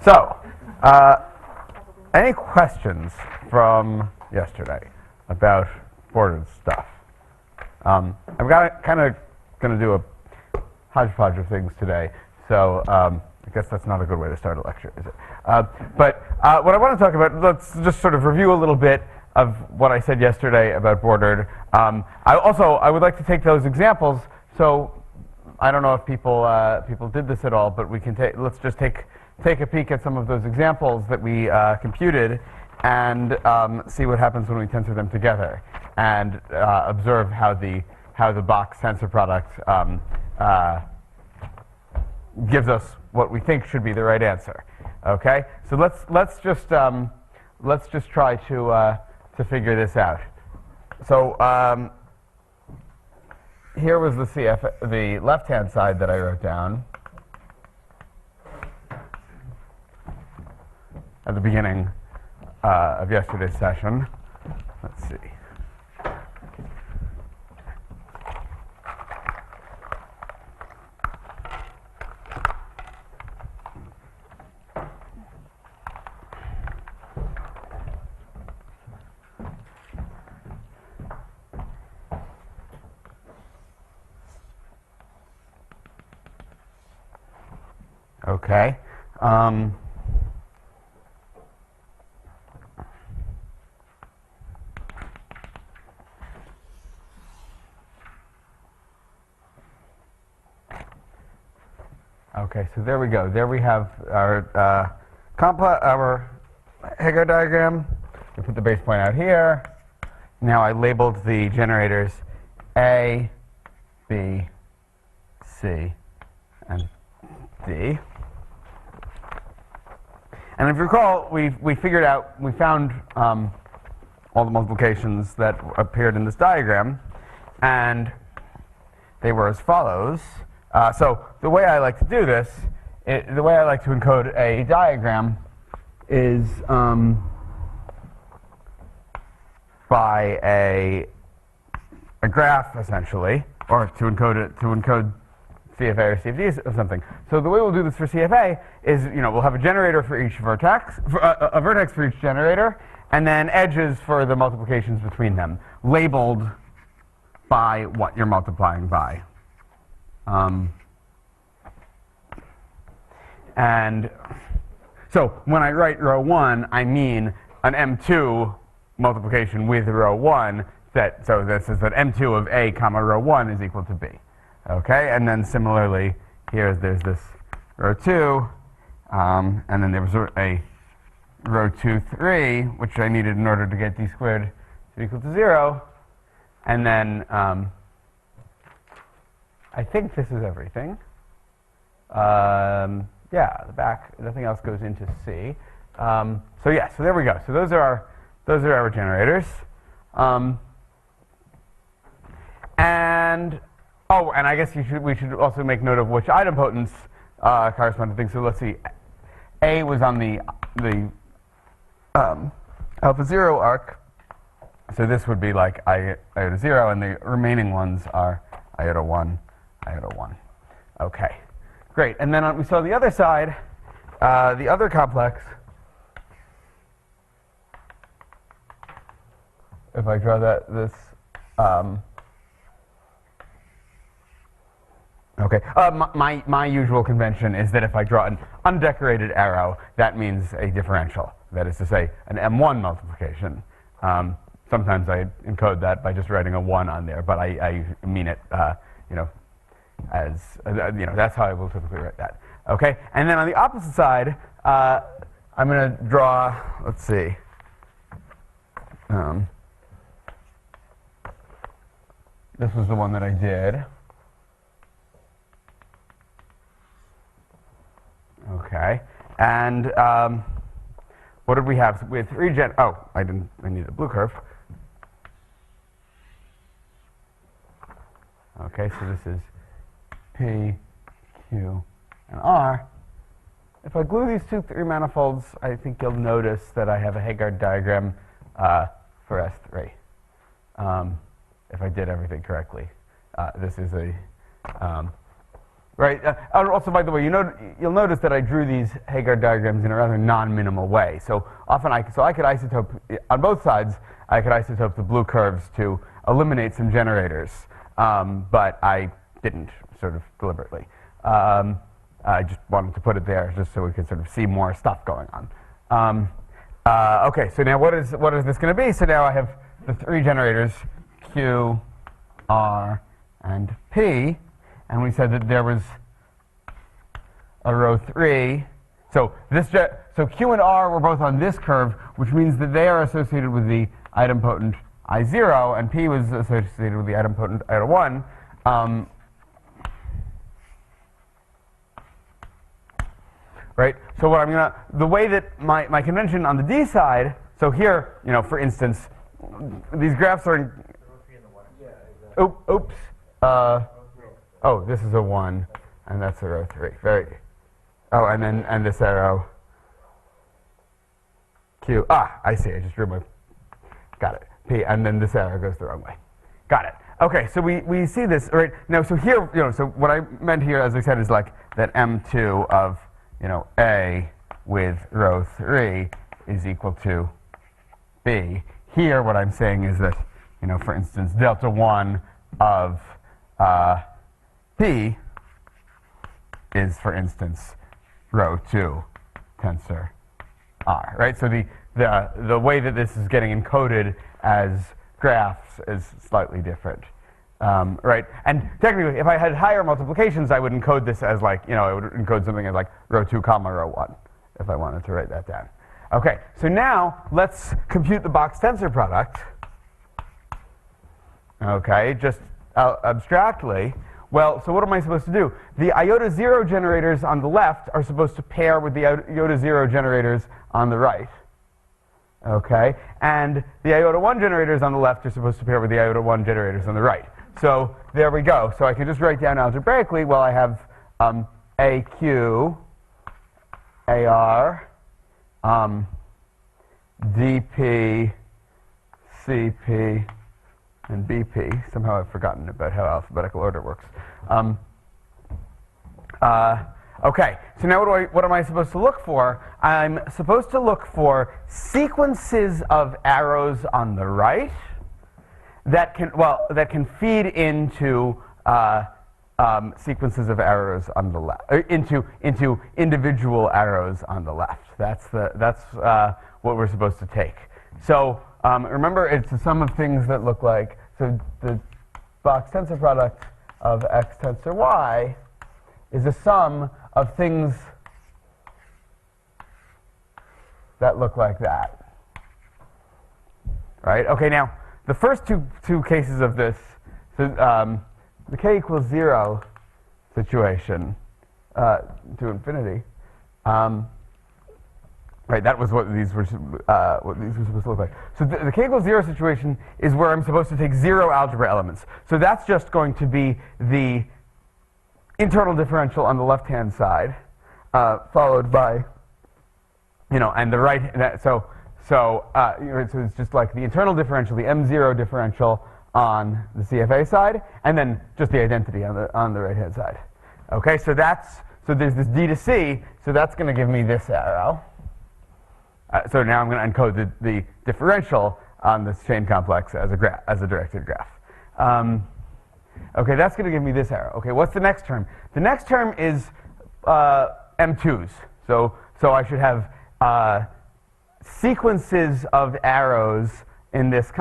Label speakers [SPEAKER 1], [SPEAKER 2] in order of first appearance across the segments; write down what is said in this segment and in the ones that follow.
[SPEAKER 1] So, any questions from yesterday about bordered stuff? I'm kind of going to do a hodgepodge of things today, so I guess that's not a good way to start a lecture, is it? But what I want to talk about, let's just sort of review a little bit of what I said yesterday about bordered. I would like to take those examples. So I don't know if people did this at all, but we can let's just take a peek at some of those examples that we computed and see what happens when we tensor them together and observe how the box tensor product gives us what we think should be the right answer. Okay, so let's just try to figure this out. So here was the left-hand side that I wrote down at the beginning of yesterday's session. Let's see. Okay. Okay, so there we go. There we have our Heegaard diagram. We put the base point out here. Now I labeled the generators A, B, C, and D. And if you recall, we found all the multiplications that appeared in this diagram, and they were as follows. So the way I like to do this, the way I like to encode a diagram is by a graph, essentially, or to encode CFA or CFD or something. So the way we'll do this for CFA is, we'll have a generator for each vertex, a vertex for each generator, and then edges for the multiplications between them, labeled by what you're multiplying by. And so when I write row 1, I mean an M2 multiplication with row 1. So this is that M2 of A comma row 1 is equal to B. Okay, and then similarly, there's this row 2, and then there was a row 2, 3, which I needed in order to get D squared to equal to 0. And then I think this is everything. Yeah, the back, nothing else goes into C. So yeah, so there we go. So those are our generators. And I guess we should also make note of which idempotents correspond to things. So let's see. A was on the alpha 0 arc. So this would be like iota 0, and the remaining ones are iota 1, iota 1. Okay, great. And then we saw the other side, the other complex. If I draw this. Okay. My usual convention is that if I draw an undecorated arrow, that means a differential. That is to say, an M1 multiplication. Sometimes I encode that by just writing a 1 on there, but I mean it, as that's how I will typically write that. Okay. And then on the opposite side, I'm going to draw. Let's see. This was the one that I did. Okay, and what did we have? We had 3 I need a blue curve. Okay, so this is P, Q, and R. If I glue these 3 manifolds, I think you'll notice that I have a Heegaard diagram for S3. If I did everything correctly. This is right? Also, by the way, you'll notice that I drew these Heegaard diagrams in a rather non-minimal way. So often I could isotope, on both sides, I could isotope the blue curves to eliminate some generators, but I didn't, sort of deliberately. I just wanted to put it there just so we could sort of see more stuff going on. Okay, so now what is this going to be? So now I have the three generators, Q, R, and P, and we said that there was a row 3. So Q and R were both on this curve, which means that they are associated with the idempotent I0, and P was associated with the idempotent I1. Right? So what the way that my convention on the D side, so here, for instance, these graphs are in, oops. Oh, this is a 1, and that's a row 3. And this arrow, Q. I see. I just drew got it. P, and then this arrow goes the wrong way. Got it. Okay, so we see this right now. So here, so what I meant here, as I said, is like that M2 of A with row 3 is equal to B. Here, what I'm saying is that, for instance, delta 1 of P is, for instance, row 2 tensor R, right? So the way that this is getting encoded as graphs is slightly different, right? And technically, if I had higher multiplications, I would encode this as I would encode something as like row 2 comma row 1, if I wanted to write that down. Okay, so now let's compute the box tensor product. Okay, just abstractly. Well, so what am I supposed to do? The iota 0 generators on the left are supposed to pair with the iota 0 generators on the right. Okay, and the iota 1 generators on the left are supposed to pair with the iota 1 generators on the right. So there we go. So I can just write down algebraically, well, I have AQ, AR, DP, CP, and BP. Somehow I've forgotten about how alphabetical order works. Okay, so now what am I supposed to look for? I'm supposed to look for sequences of arrows on the right that can feed into sequences of arrows on the left, into individual arrows on the left. That's what we're supposed to take. So remember, it's the sum of things that look like, so the box tensor product of x tensor y is a sum of things that look like that. Right? Okay, now, the first two cases of this, so the k equals 0 situation to infinity, right, that was what these were supposed to look like. So the k equals 0 situation is where I'm supposed to take 0 algebra elements. So that's just going to be the internal differential on the left-hand side, followed by, and the right. So it's just like the internal differential, the M0 differential on the CFA side, and then just the identity on the right-hand side. Okay, so there's this D to C, so that's going to give me this arrow. So now I'm going to encode the differential on this chain complex as a directed graph. Okay, that's going to give me this arrow. Okay, what's the next term? The next term is M2s. So I should have sequences of arrows in this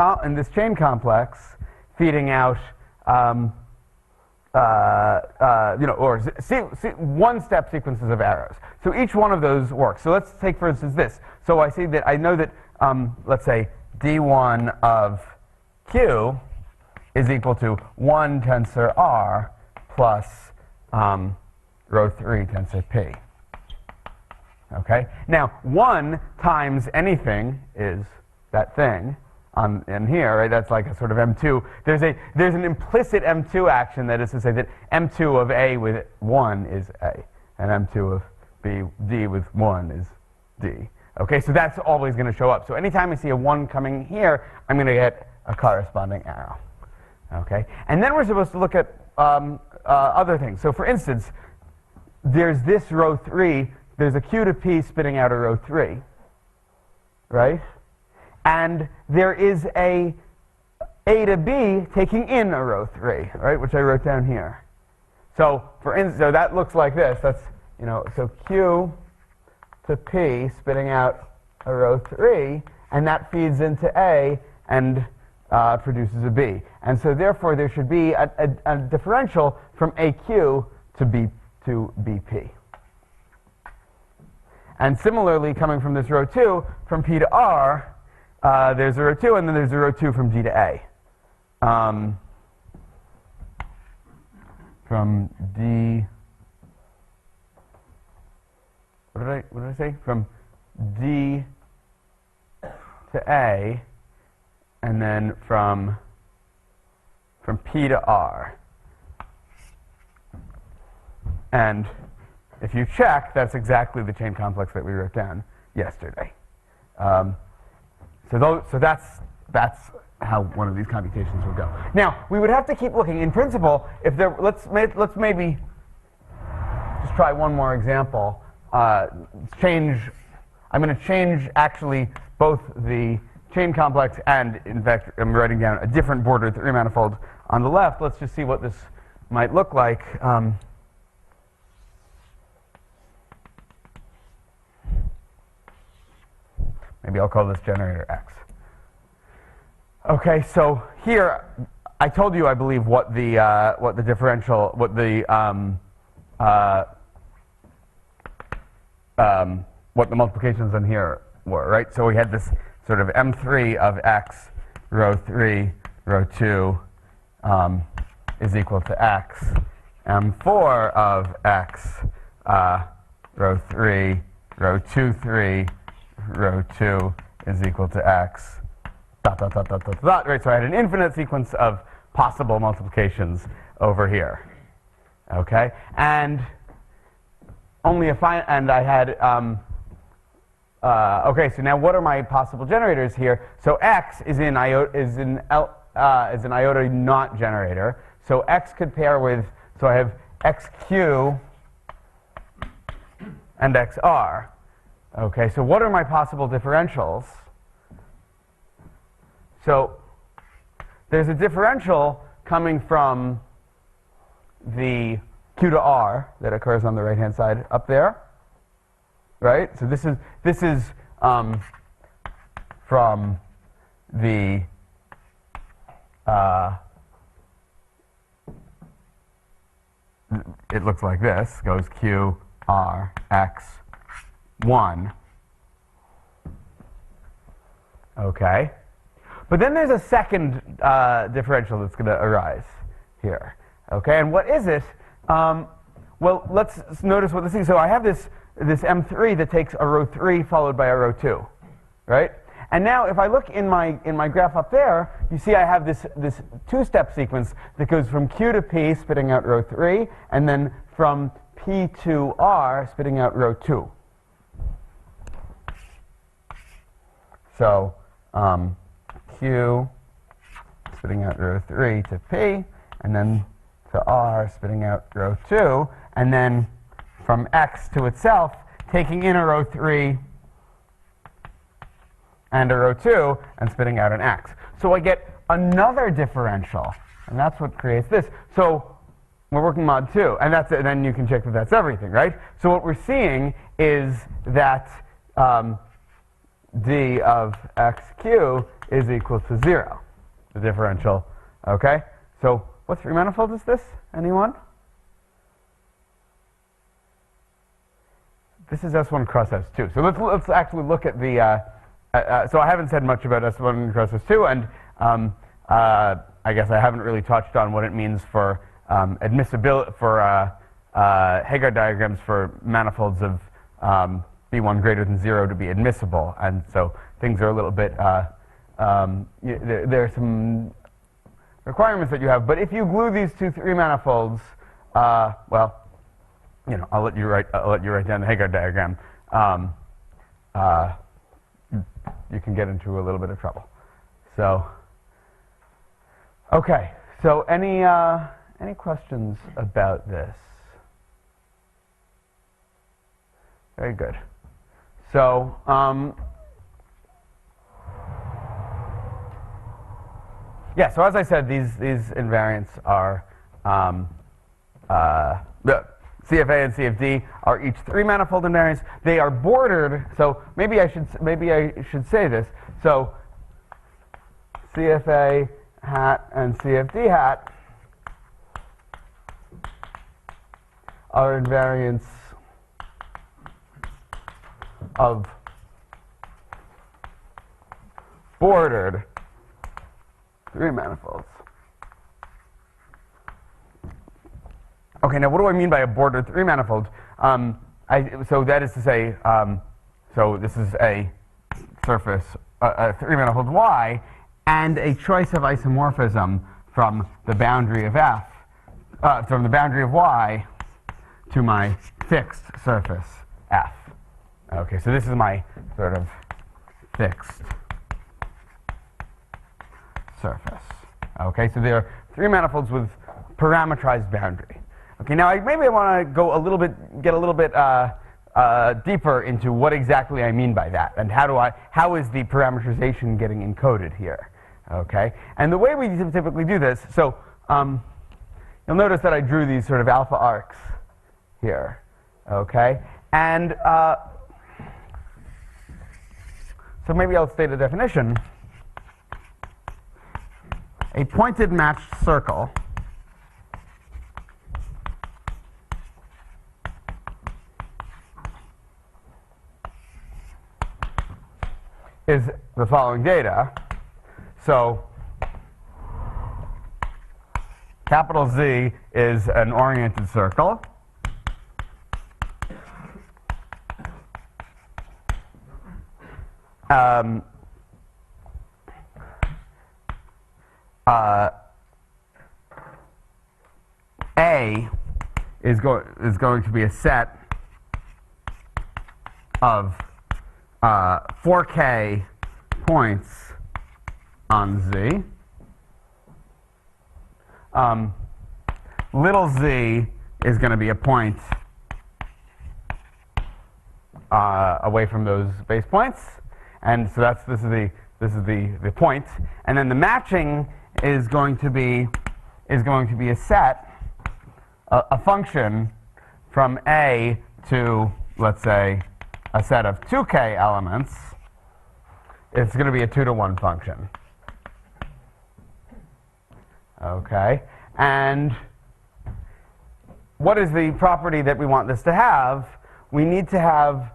[SPEAKER 1] chain complex feeding out, one-step sequences of arrows. So each one of those works. So let's take, for instance, this. So I know that, let's say, D1 of Q is equal to 1 tensor R plus row 3 tensor P. Okay? Now, 1 times anything is that thing in here, right? That's like a sort of M2. There's an implicit M2 action, that is to say that M2 of A with 1 is A, and M2 of D with 1 is D. Okay, so that's always going to show up. So anytime I see a 1 coming here, I'm going to get a corresponding arrow. Okay, and then we're supposed to look at other things. So for instance, there's this row 3, there's a Q to P spitting out a row 3, right? And there is a to B taking in a row 3, right, which I wrote down here. So so that looks like this. That's, so Q to P spitting out a row 3, and that feeds into A and produces a B. And so therefore there should be a differential from AQ to BP. And similarly, coming from this row 2, from P to R, there's a row 2, and then there's a row 2 from D to A. From D, what did I say? From D to A, and then from P to R. And if you check, that's exactly the chain complex that we wrote down yesterday. So that's how one of these computations would go. Now, we would have to keep looking. In principle, if there, let's maybe just try one more example. I'm going to change actually both the chain complex and, in fact, I'm writing down a different bordered 3 manifold on the left. Let's just see what this might look like. Maybe I'll call this generator X. Okay, so here I told you, I believe, what the multiplications on here were, right? So we had this sort of M3 of X, row 3, row 2 is equal to X. M4 of X, row 3, row 2, 3, row 2 is equal to X. Dot, dot, dot, dot, dot, dot, right? So I had an infinite sequence of possible multiplications over here. Okay? And only and I had, okay, so now what are my possible generators here? So X is an iota naught generator. So X could pair with, so I have XQ and XR. Okay, so what are my possible differentials? So there's a differential coming from the Q to R that occurs on the right-hand side up there, right? So this is from the it looks like this, goes Q, R, X, 1. Okay. But then there's a second differential that's going to arise here. Okay, and what is it? Well, let's notice what this is. So I have this M3 that takes a row 3 followed by a row 2, right? And now if I look in my graph up there, you see I have this two-step sequence that goes from Q to P, spitting out row 3, and then from P to R, spitting out row 2. So Q spitting out row 3 to P, and then to R spitting out row 2, and then from X to itself, taking in a row 3 and a row 2, and spitting out an X. So I get another differential, and that's what creates this. So we're working mod 2, and that's it, and then you can check that that's everything, right? So what we're seeing is that d of xq is equal to 0, the differential. Okay? So what 3 manifold is this? Anyone? This is S1 cross S2. So let's actually look at the, so I haven't said much about S1 cross S2, and I guess I haven't really touched on what it means for admissibility, for Heegaard diagrams for manifolds of B1 greater than 0 to be admissible. And so things are a little bit, there are some requirements that you have. But if you glue these 3 manifolds, well, you know, I'll let you write down the Heegaard diagram. You can get into a little bit of trouble. So, okay. So any questions about this? Very good. So, yeah, so as I said, these invariants are, the CFA and CFD are each 3-manifold invariants. They are bordered, so maybe I should say this. So CFA hat and CFD hat are invariants of bordered 3-manifolds. Okay, now what do I mean by a bordered 3-manifold? So that is to say, so this is a surface, a 3-manifold Y, and a choice of isomorphism from the boundary of F, from the boundary of Y to my fixed surface F. Okay, so this is my sort of fixed surface. Okay, so there are 3-manifolds with parametrized boundary. Okay, now maybe I want to go a little bit, get a little bit deeper into what exactly I mean by that, and how is the parameterization getting encoded here? Okay, and the way we typically do this, so you'll notice that I drew these sort of alpha arcs here. Okay, and so maybe I'll state a definition. A pointed matched circle is the following data. So capital Z is an oriented circle. A is going to be a set of 4K points on Z. Little z is going to be a point away from those base points, and so this is the point, and then the matching is going to be a set, a function from A to, let's say, a set of 2K elements. It's going to be a 2-to-1 function. Okay, and what is the property that we want this to have? We need to have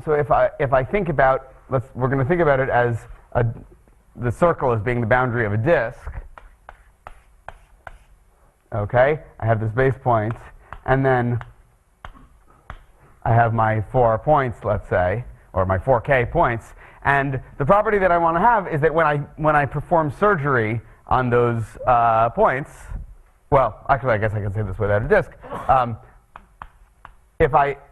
[SPEAKER 1] so if I think about, we're going to think about it as the circle as being the boundary of a disk. Okay, I have this base point, and then I have my 4 points, let's say, or my 4K points, and the property that I want to have is that when I perform surgery on those points, well, actually, I guess I can say this without a disk.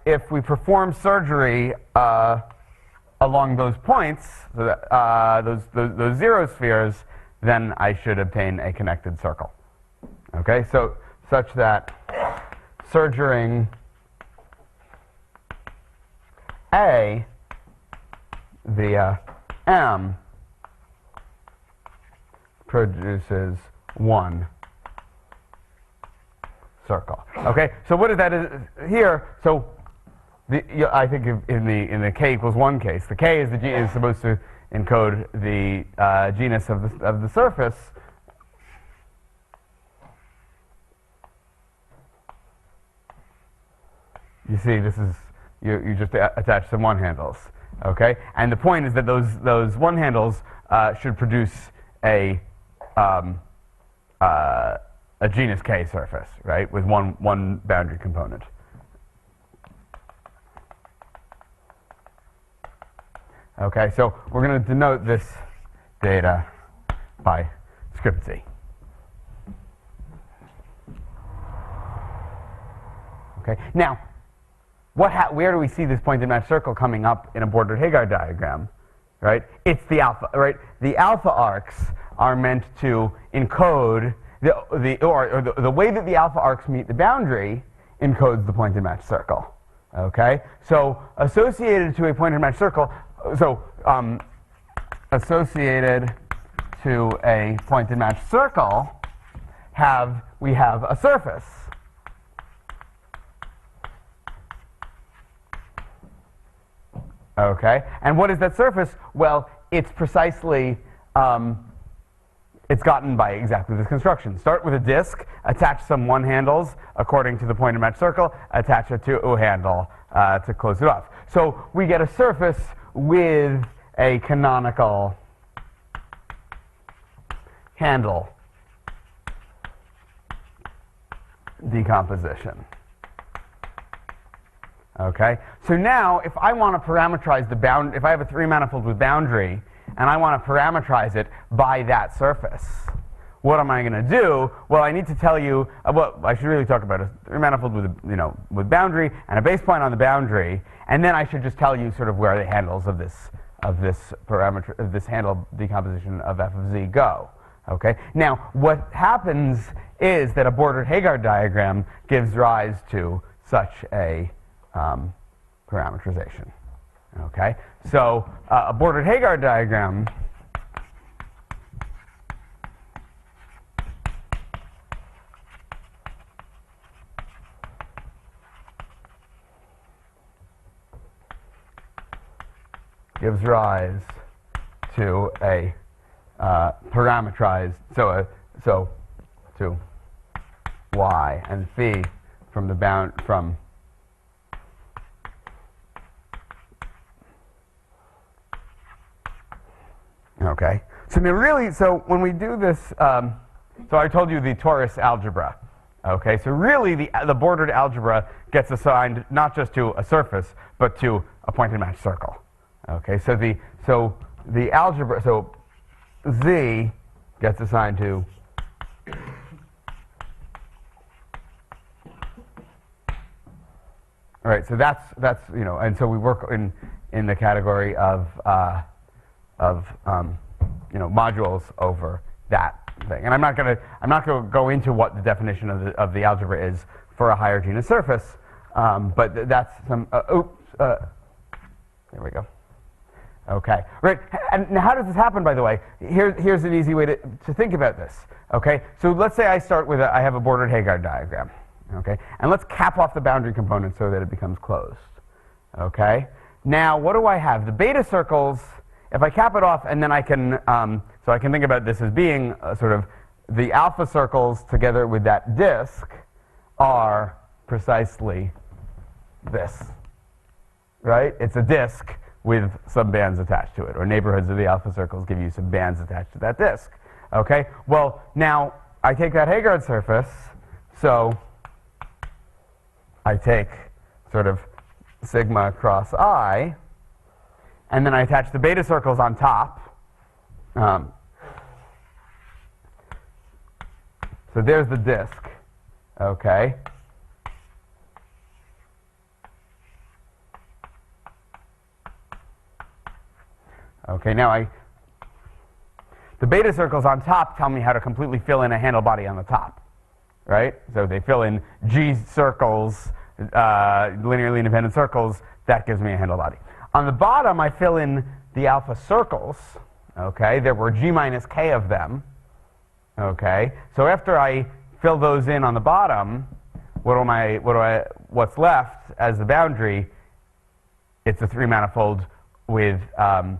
[SPEAKER 1] If we perform surgery along those points, so that, those zero spheres, then I should obtain a connected circle. Okay, so such that surgering A via M produces 1 circle. Okay, so what is that here? So I think in the k equals 1 case, the k is supposed to encode the genus of the surface. You see, this is you just attach some 1 handles. Okay, and the point is that those 1 handles should produce a genus K surface, right, with one boundary component. Okay, so we're going to denote this data by script Z. Okay, now, where do we see this pointed match circle coming up in a bordered Heegaard diagram? Right, it's the alpha. Right, the alpha arcs are meant to encode the way that the alpha arcs meet the boundary encodes the pointed match circle. Okay, so associated to a pointed match circle, so associated to a pointed match circle, we have a surface. Okay, and what is that surface? Well, it's precisely it's gotten by exactly this construction. Start with a disk, attach some one handles according to the pointed match circle, attach a two handle to close it off. So we get a surface with a canonical handle decomposition. Okay, so now if I want to parameterize the bound, if I have a three-manifold with boundary, and I want to parameterize it by that surface, what am I going to do? Well, I need to tell you. Well, I should really talk about a three-manifold with boundary and a base point on the boundary, and then I should just tell you sort of where the handles of this parameter, of this handle decomposition of f of z go. Okay. Now, what happens is that a bordered Heegaard diagram gives rise to such a parameterization. Okay, so a bordered Heegaard diagram gives rise to a parameterized, so to y and phi from the bound from okay. So I mean, really, so when we do this, so I told you the torus algebra. Okay, so really the bordered algebra gets assigned not just to a surface, but to a pointed match circle. Okay, so the algebra, so z gets assigned to all right. So that's and so we work in the category of modules over that thing. And I'm not going to go into what the definition of the algebra is for a higher genus surface, but that's some. There we go. Okay, right. And now how does this happen, by the way? Here's an easy way to think about this. Okay, so let's say I start with I have a bordered Heegaard diagram. Okay, and let's cap off the boundary component so that it becomes closed. Okay. Now, what do I have? The beta circles. If I cap it off, and then I can, so I can think about this as being sort of the alpha circles together with that disk are precisely this, right? It's a disk with some bands attached to it, or neighborhoods of the alpha circles give you some bands attached to that disk. Okay. Well, now I take that Heegaard surface, so I take sort of sigma cross I. And then I attach the beta circles on top. So there's the disk. Okay. Okay, now the beta circles on top tell me how to completely fill in a handle body on the top. Right? So they fill in G circles, linearly independent circles. That gives me a handle body. On the bottom, I fill in the alpha circles. Okay, there were G minus K of them. Okay, so after I fill those in on the bottom, what's left as the boundary? It's a three-manifold with what's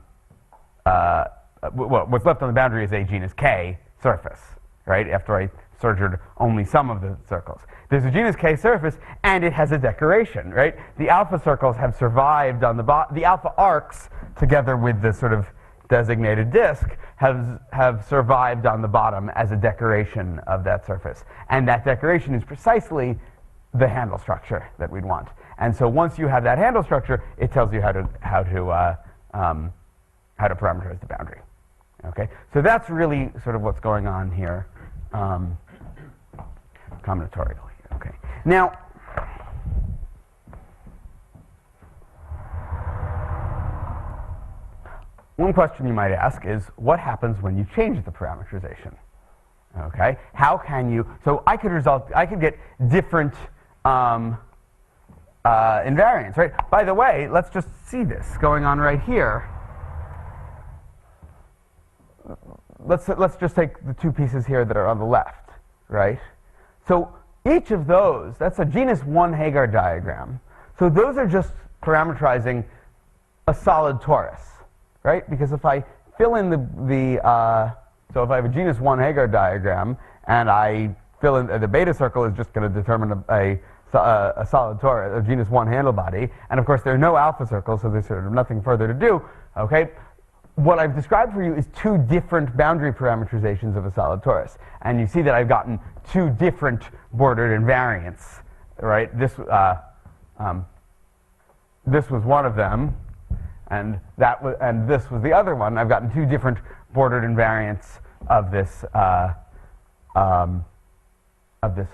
[SPEAKER 1] left on the boundary is a genus K surface. Right, after I surgered only some of the circles. There's a genus K surface, and it has a decoration, right? The alpha circles have survived on the bottom. The alpha arcs, together with the sort of designated disk, have survived on the bottom as a decoration of that surface. And that decoration is precisely the handle structure that we'd want. And so once you have that handle structure, it tells you how to parameterize the boundary. Okay, so that's really sort of what's going on here, combinatorially. Okay, now one question you might ask is, what happens when you change the parameterization? Okay, how can you? So I could get different invariance, right? By the way, let's just see this going on right here. Let's just take the two pieces here that are on the left, right? So each of those, that's a genus 1 Heegaard diagram. So those are just parameterizing a solid torus, right? Because if I fill in so if I have a genus 1 Heegaard diagram and I fill in the beta circle is just going to determine a solid torus, a genus 1 handle body, and of course there are no alpha circles, so there's sort of nothing further to do. Okay, what I've described for you is two different boundary parameterizations of a solid torus, and you see that I've gotten two different bordered invariants, right? This was one of them, and this was the other one. I've gotten two different bordered invariants of this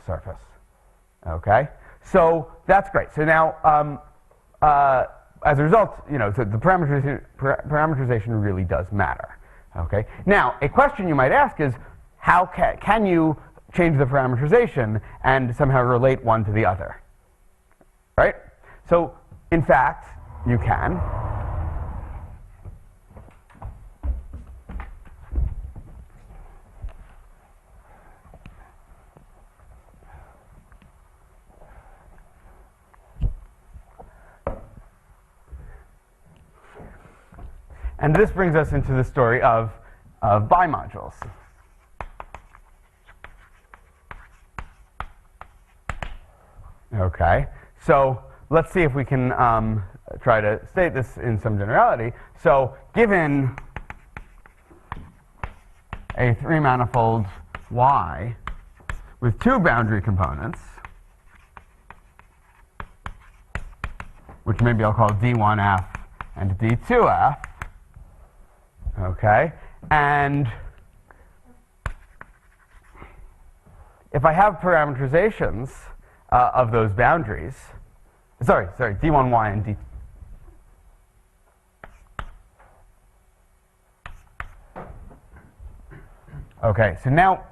[SPEAKER 1] surface. Okay, so that's great. So now, as a result, so the parameterization really does matter. Okay. Now, a question you might ask is, how can you change the parameterization and somehow relate one to the other? Right. So, in fact, you can. And this brings us into the story of bimodules. Okay, so let's see if we can try to state this in some generality. So given a three-manifold Y with two boundary components, which maybe I'll call D1F and D2F, okay, and if I have parameterizations of those boundaries, sorry, D1Y and D. Okay, so now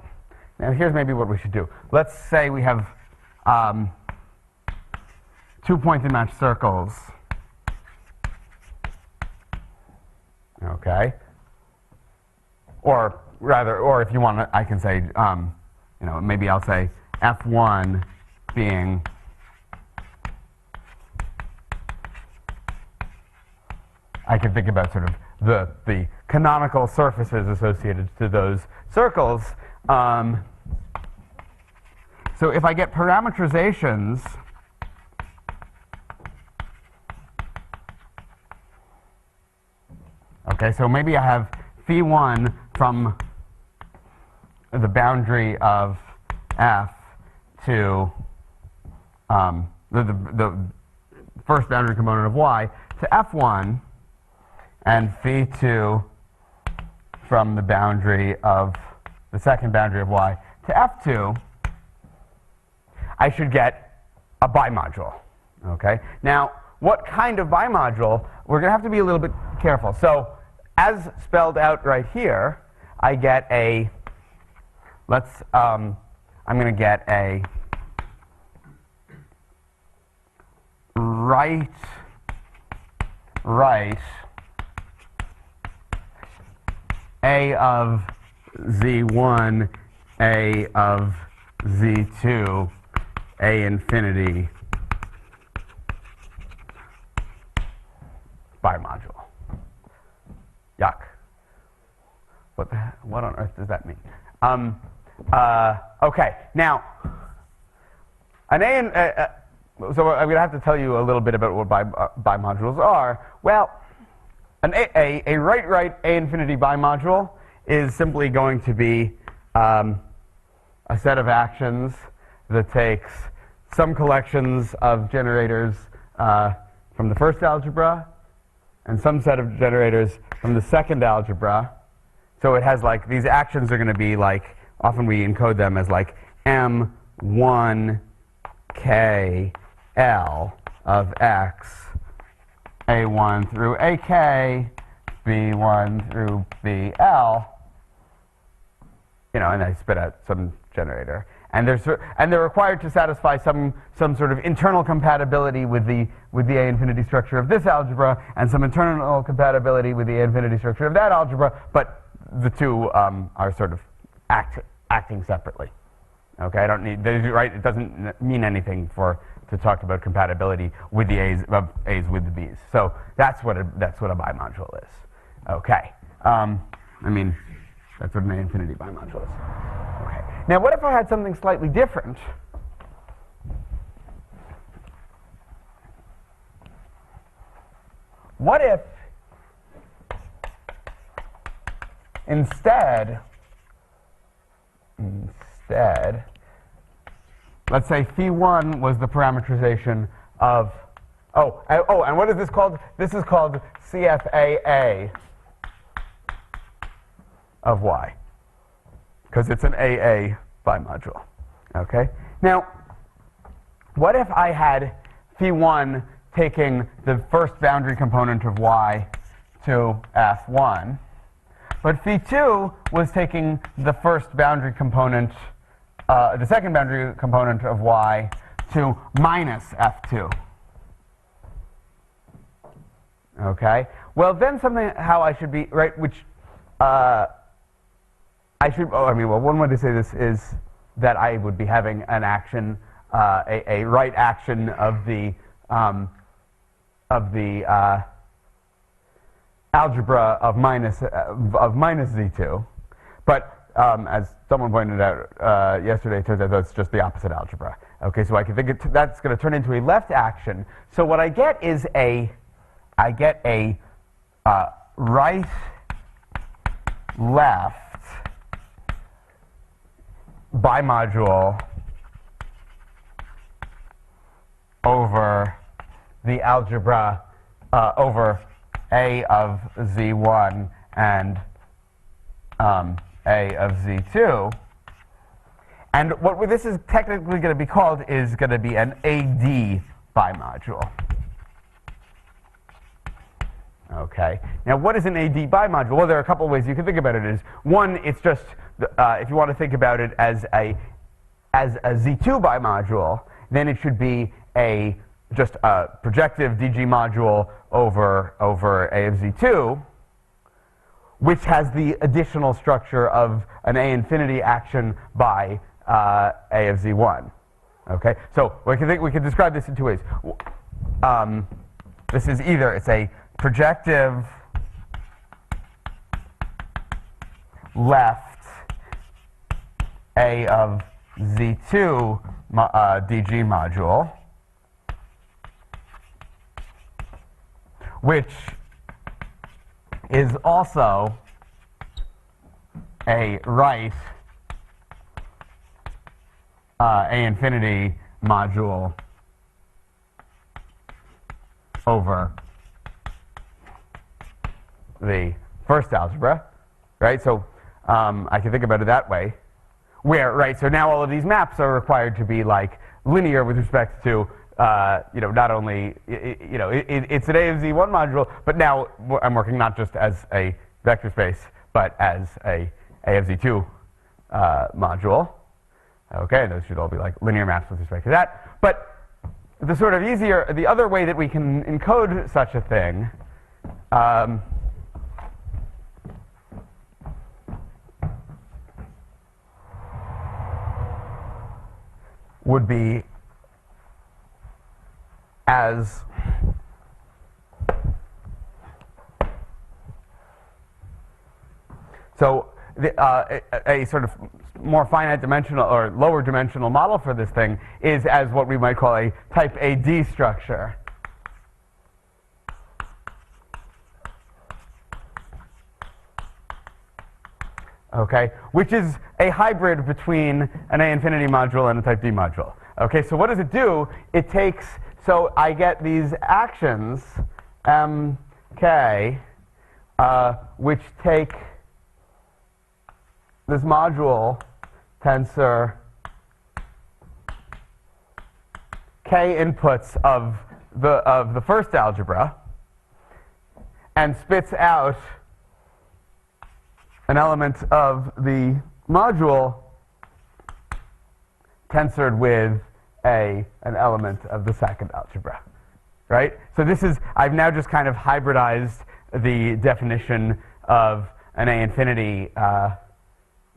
[SPEAKER 1] here's maybe what we should do. Let's say we have 2 pointed match circles. Okay. Or rather, or if you want, I can say, maybe I'll say F1 being I can think about sort of the canonical surfaces associated to those circles. So if I get parameterizations okay, so maybe I have phi1 from the boundary of F to the first boundary component of Y to F1, and phi2 from the boundary of the second boundary of Y to F2, I should get a bimodule. Okay? Now, what kind of bimodule? We're going to have to be a little bit careful. So, as spelled out right here, I get a, I'm going to get a right, A of Z1, A of Z2, A infinity bimodule. Yuck. What on earth does that mean? Okay, now, so I'm going to have to tell you a little bit about what bimodules are. Well, a right A infinity bimodule is simply going to be a set of actions that takes some collections of generators from the first algebra and some set of generators from the second algebra. So it has like, these actions are going to be like, often we encode them as like M1 K L of X, A1 through AK, B1 through BL, and I spit out some generator. and they're required to satisfy some sort of internal compatibility with the A infinity structure of this algebra, and some internal compatibility with the A infinity structure of that algebra. But the two are sort of acting separately. Okay, I don't need right. It doesn't mean anything to talk about compatibility with the A's with the B's. So that's what a bimodule is. Okay, I mean that's what an A infinity bimodule is. Okay. Now, what if I had something slightly different? What if instead, let's say phi1 was the parameterization of, and what is this called? This is called CFAA of y, because it's an AA bimodule. Okay? Now, what if I had phi1 taking the first boundary component of y to f1, but phi2 was taking the first boundary component, the second boundary component of y to minus f2. Okay? Well, then how I should be, right, which one way to say this is that I would be having an action, a right action of the algebra of minus z2, but as someone pointed out yesterday, it turns out that's just the opposite algebra. Okay, so I can think that's going to turn into a left action. So what I get is I get a right left bimodule over the algebra over A of z1 and A of z2. And what this is technically going to be called is going to be an AD bimodule. Okay. Now, what is an AD bimodule? Well, there are a couple of ways you can think about it. One, it's just if you want to think about it as a Z2 bimodule, then it should be just a projective DG module over A of Z2, which has the additional structure of an A infinity action by A of Z1. Okay. So we can describe this in two ways. This is either it's a projective left A of Z2 DG module, which is also a right A infinity module over the first algebra, right? So I can think about it that way, where, right, so now all of these maps are required to be like linear with respect to, not only, it's an A of Z1 module, but now I'm working not just as a vector space, but as a of Z2 module. Okay, those should all be like linear maps with respect to that. But the other way that we can encode such a thing would be as a sort of more finite dimensional or lower dimensional model for this thing is as what we might call a type AD structure. Okay, which is a hybrid between an A infinity module and a type D module. Okay, so what does it do? It takes, so I get these actions, K, which take this module tensor K inputs of the first algebra and spits out an element of the module tensored with an element of the second algebra, right? So this is, I've now just kind of hybridized the definition of an A infinity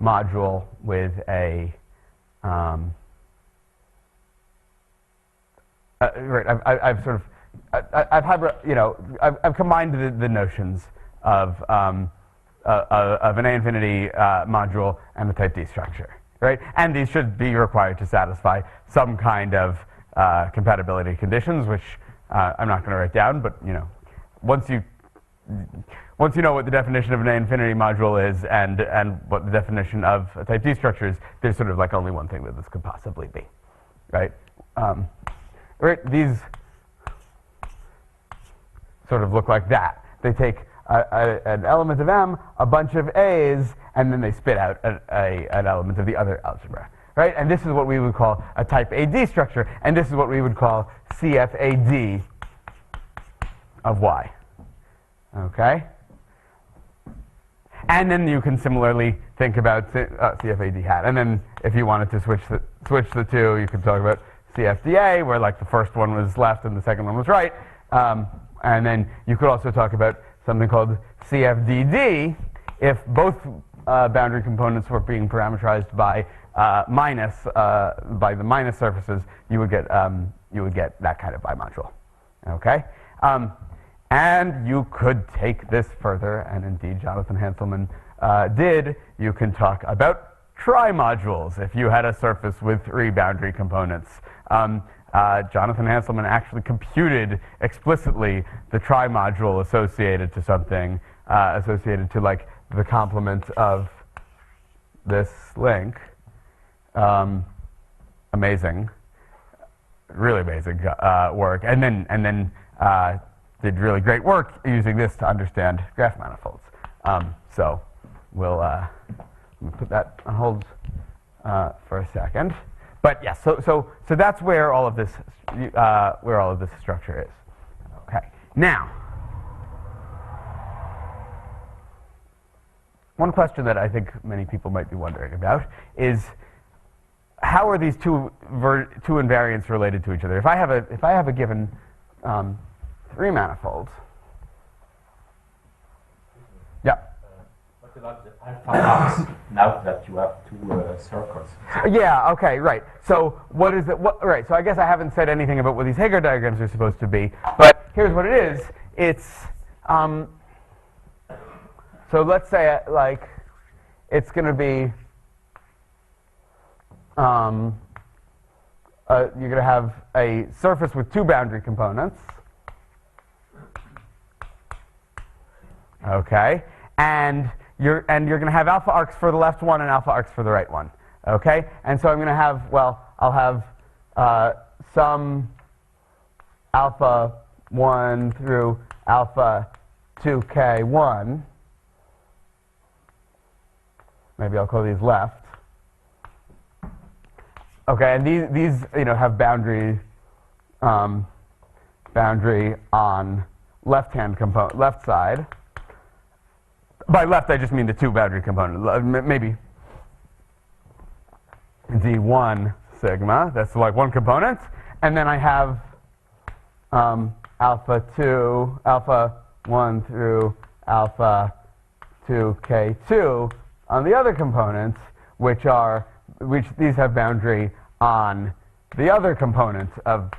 [SPEAKER 1] module with a, right, I've sort of, I've hybrid, you know, I've combined the notions of an A infinity module and the type D structure, right? And these should be required to satisfy some kind of compatibility conditions, which I'm not going to write down, but you know, once you know what the definition of an A infinity module is and what the definition of a type D structure is, there's sort of like only one thing that this could possibly be, right? Right, these sort of look like that. They take an element of M, a bunch of A's, and then they spit out an element of the other algebra, right? And this is what we would call a type AD structure, and this is what we would call CFAD of Y, okay? And then you can similarly think about CFAD hat. And then if you wanted to switch the two, you could talk about CFDA, where like the first one was left and the second one was right. And then you could also talk about something called CFDD if both boundary components were being parameterized by the minus surfaces. You would get that kind of bimodule. Okay. And you could take this further, and indeed Jonathan Hanselman did. You can talk about trimodules if you had a surface with 3 boundary components. Jonathan Hanselman actually computed explicitly the trimodule associated to something, associated to like the complement of this link. Amazing, really amazing work, and then did really great work using this to understand graph manifolds. So we'll let me put that on hold for a second. But yes, so that's where all of this structure is. Okay. Now, one question that I think many people might be wondering about is how are these two invariants related to each other? If I have a given 3 manifolds. Yeah.
[SPEAKER 2] What about the alpha arcs now that you have 2 circles?
[SPEAKER 1] Yeah. Okay. Right. So what is it? Right. So I guess I haven't said anything about what these Heegaard diagrams are supposed to be. But here's what it is. It's so let's say like it's going to be you're going to have a surface with 2 boundary components. Okay, and you're going to have alpha arcs for the left one and alpha arcs for the right one. Okay, and so I'm going to have, well, I'll have some alpha 1 through alpha 2k1. Maybe I'll call these left. Okay, and these have boundary on left side. By left, I just mean the 2 boundary components. Maybe D1 sigma. That's like 1 component, and then I have alpha 1 through alpha 2k2 on the other components, which these have boundary on the other component of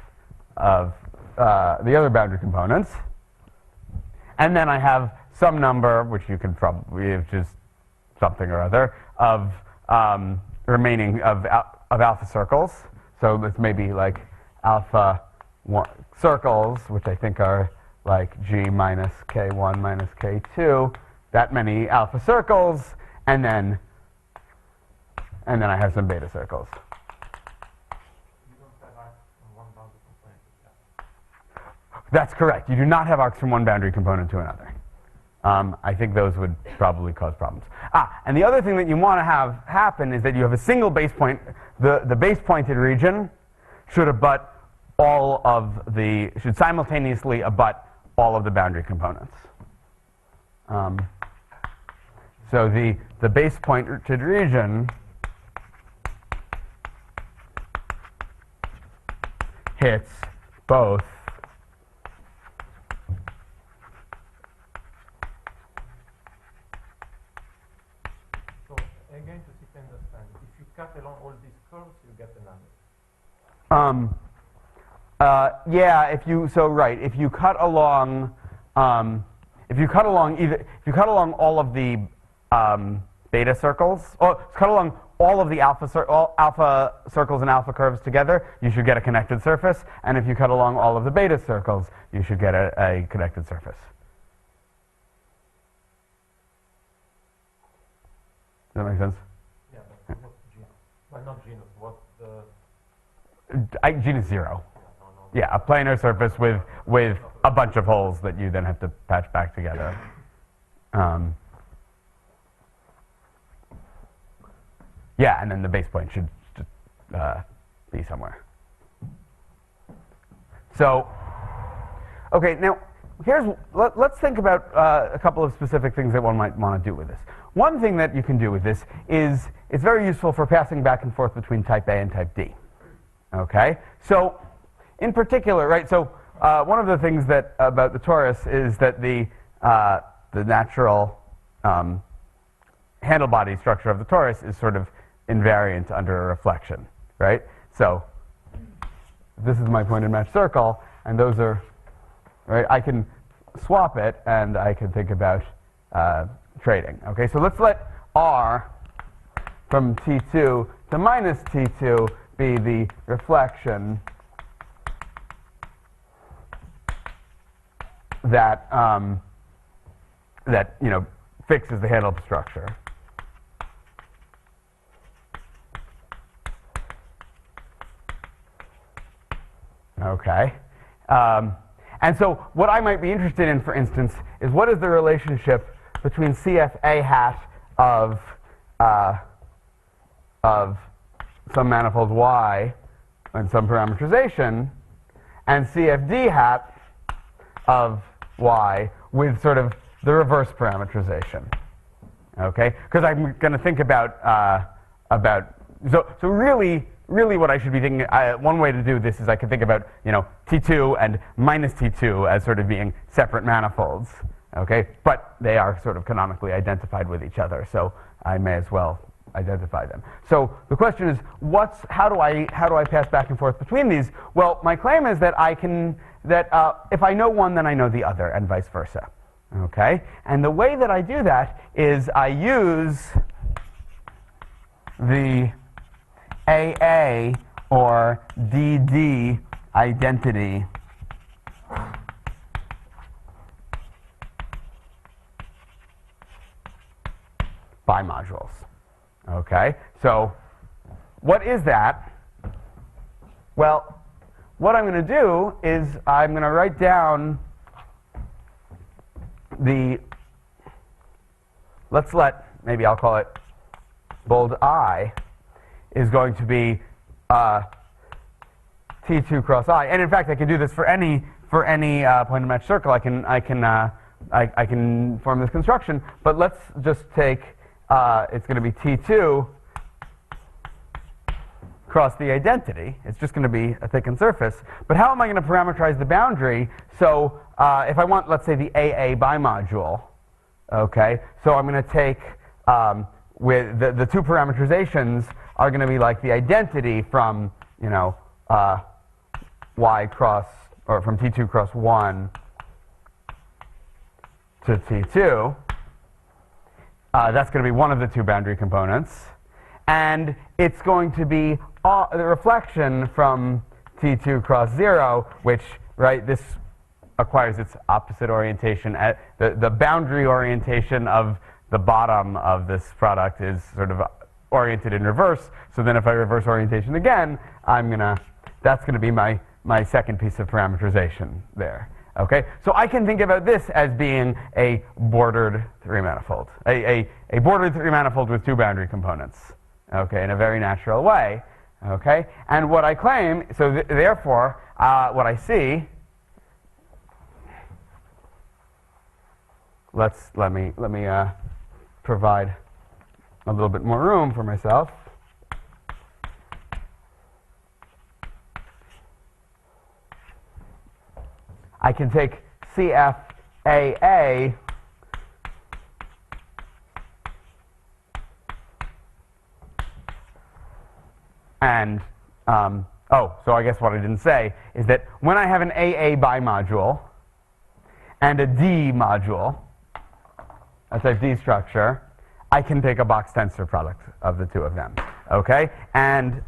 [SPEAKER 1] the other boundary components, and then I have some number, which you can probably have just something or other, of remaining of alpha circles. So this may be like alpha 1 circles, which I think are like G minus K1 minus K2, that many alpha circles, and then I have some beta circles. That's correct. You do not have arcs from one boundary component to another. I think those would probably cause problems. And the other thing that you want to have happen is that you have a single base point. The base pointed region should should simultaneously abut all of the boundary components. So the base pointed region hits both
[SPEAKER 3] So again, to see if I understand, if you cut along all these curves, you get a number.
[SPEAKER 1] Yeah, if you cut along all of the beta circles, or cut along all of the alpha circles and alpha curves together, you should get a connected surface. And if you cut along all of the beta circles, you should get a connected surface. Does that make sense?
[SPEAKER 3] Yeah, but what genus? Well, not genus. What the?
[SPEAKER 1] Genus 0.
[SPEAKER 3] No, no.
[SPEAKER 1] Yeah, a planar surface with a bunch of holes that you then have to patch back together. Yeah, and then the base point should be somewhere. So, okay, now let's think about a couple of specific things that one might want to do with this. One thing that you can do with this is it's very useful for passing back and forth between type A and type D. Okay, so in particular, right? So one of the things that about the torus is that the natural handle body structure of the torus is sort of invariant under a reflection, right? So this is my pointed mesh circle, and those are, right? I can swap it, and I can think about trading. Okay, so let's let R from T2 to minus T2 be the reflection that that fixes the handle structure. Okay, and so what I might be interested in, for instance, is what is the relationship between CFA hat of some manifold Y and some parameterization, and CFD hat of Y with sort of the reverse parameterization. Okay, because I'm going to think about so really what I should be thinking. One way to do this is I could think about T2 and minus T2 as sort of being separate manifolds. Okay, but they are sort of canonically identified with each other, so I may as well identify them. So the question is, how do I pass back and forth between these? Well, my claim is that if I know one, then I know the other, and vice versa. Okay, and the way that I do that is I use the AA or DD identity bimodules. Okay, so what is that? Well, what I'm going to do is I'm going to write down maybe I'll call it bold I is going to be T2 cross I. And in fact, I can do this for any pointed mesh circle. I can form this construction. But let's just take it's going to be T2 cross the identity. It's just going to be a thickened surface. But how am I going to parameterize the boundary? So if I want, let's say, the AA bimodule, okay, so I'm going to take with the two parameterizations are going to be like the identity from Y cross, or from T2 cross 1 to T2. That's going to be one of the two boundary components. And it's going to be the reflection from T2 cross 0, which, right, this acquires its opposite orientation. The boundary orientation of the bottom of this product is sort of oriented in reverse. So then if I reverse orientation again, that's going to be my second piece of parameterization there. Okay, so I can think about this as being a bordered three-manifold, a bordered three-manifold with two boundary components, okay, in a very natural way, okay? And what I claim, so therefore, what I see, let me provide a little bit more room for myself. I can take CFAA and, so I guess what I didn't say is that when I have an AA bimodule and a D module, a type D structure, I can take a box tensor product of the two of them, okay? And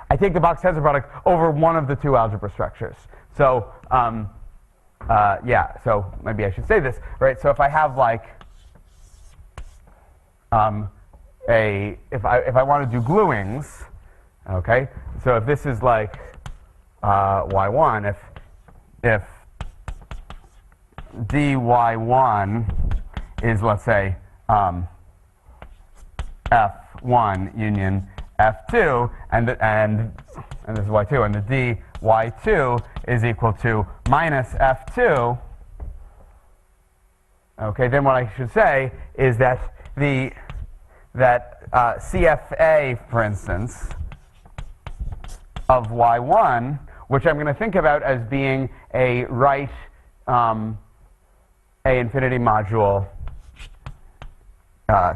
[SPEAKER 1] I take the box tensor product over one of the two algebra structures. So, yeah, so maybe I should say this, right? So if I have like if I want to do gluings, okay? So if this is like y1, if dy1 is, let's say, f1 union f2, and this is y2, and the dy2 is equal to minus f2, okay, then what I should say is that CFA, for instance, of y1, which I'm going to think about as being a right A infinity module.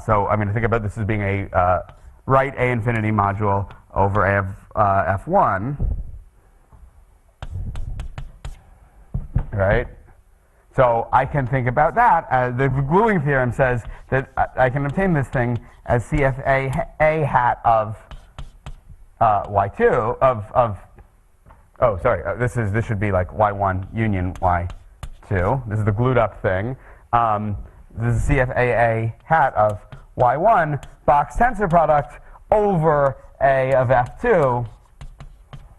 [SPEAKER 1] So I'm going to think about this as being a right A infinity module over F1, right? So I can think about that. The gluing theorem says that I can obtain this thing as CFA A hat of Y2 oh, sorry, this should be like Y1 union Y2. This is the glued up thing. This is CFAA hat of Y1 box tensor product over A of F2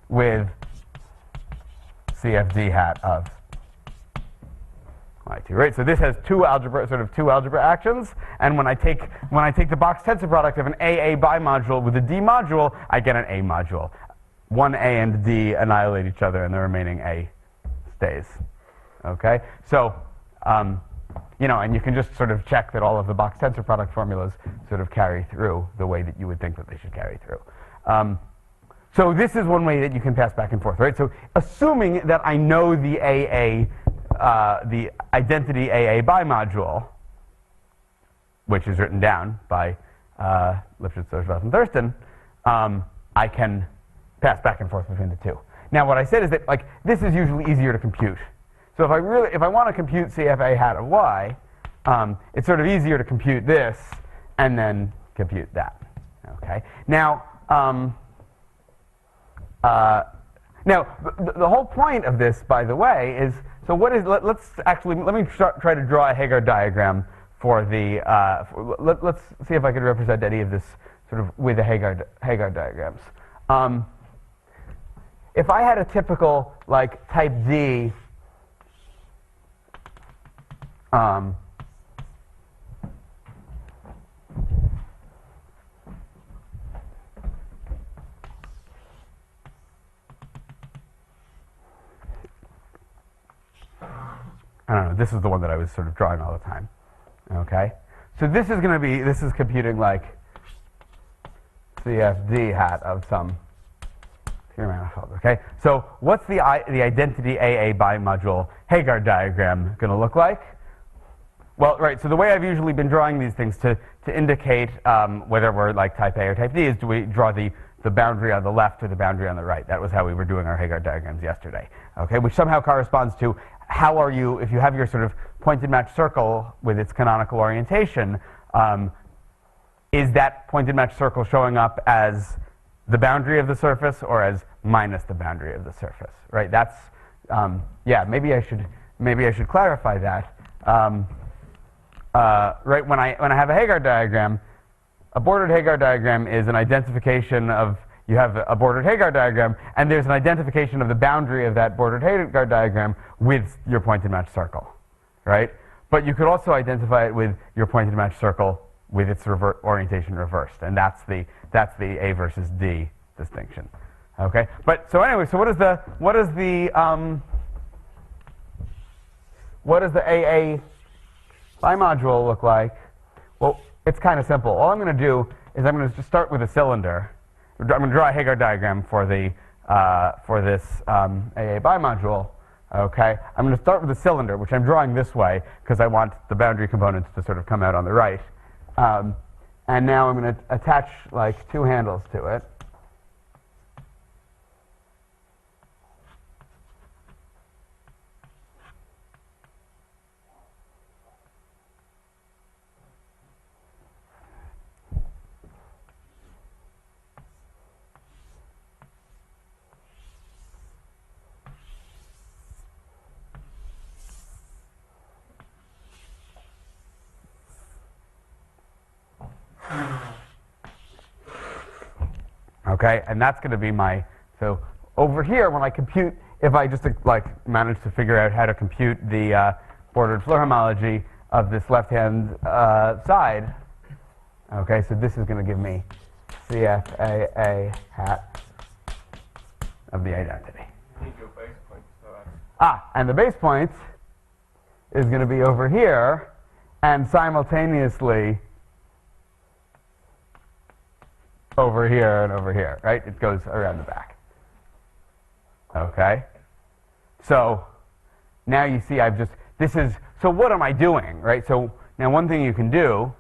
[SPEAKER 1] with CFD hat of Y2, right? So this has two algebra actions, and when I take the box tensor product of an AA bimodule with a D module, I get an A module. One A and D annihilate each other, and the remaining A stays. Okay, so and you can just sort of check that all of the box tensor product formulas sort of carry through the way that you would think that they should carry through. So this is one way that you can pass back and forth, right? So assuming that I know the the identity AA bimodule, which is written down by Lipschitz, Sorsbath, and Thurston, I can pass back and forth between the two. Now, what I said is that this is usually easier to compute. So if I want to compute CFA hat of y, it's sort of easier to compute this and then compute that. Okay. Now, the whole point of this, by the way, is let me try to draw a Heegaard diagram for the. Let's see if I could represent any of this sort of with the Heegaard diagrams. If I had a typical type D. I don't know, this is the one that I was sort of drawing all the time. Okay? So this is computing CFD hat of some pure manifold. Okay? So what's the identity AA bimodule Heegaard diagram going to look like? Well, right, so the way I've usually been drawing these things to indicate whether we're type A or type D is do we draw the boundary on the left or the boundary on the right. That was how we were doing our Heegaard diagrams yesterday. Okay? Which somehow corresponds to how are you, if you have your sort of pointed match circle with its canonical orientation, is that pointed match circle showing up as the boundary of the surface or as minus the boundary of the surface, right? That's, yeah, maybe I should clarify that. Right, when I have a Heegaard diagram, a bordered Heegaard diagram is an identification of, you have a bordered Heegaard diagram, and there's an identification of the boundary of that bordered Heegaard diagram with your pointed match circle, right? But you could also identify it with your pointed match circle with its orientation reversed, and that's the A versus D distinction. Okay, but so anyway, so what does the AA bimodule look like? Well, it's kind of simple. All I'm going to do is I'm going to just start with a cylinder. I'm going to draw a Heegaard diagram for the for this AA bimodule. Okay, I'm going to start with the cylinder, which I'm drawing this way because I want the boundary components to sort of come out on the right. And now I'm going to attach like 2 handles to it. Okay, and that's going to be my, so over here when I compute, if I just like manage to figure out how to compute the bordered Floer homology of this left-hand side, okay, so this is going to give me CFAA hat of the identity.
[SPEAKER 3] You need your base point. So
[SPEAKER 1] And the base point is going to be over here, and simultaneously over here and over here, right? It goes around the back. Okay? So now you see I've just, this is, so what am I doing, right? So now one thing you can do,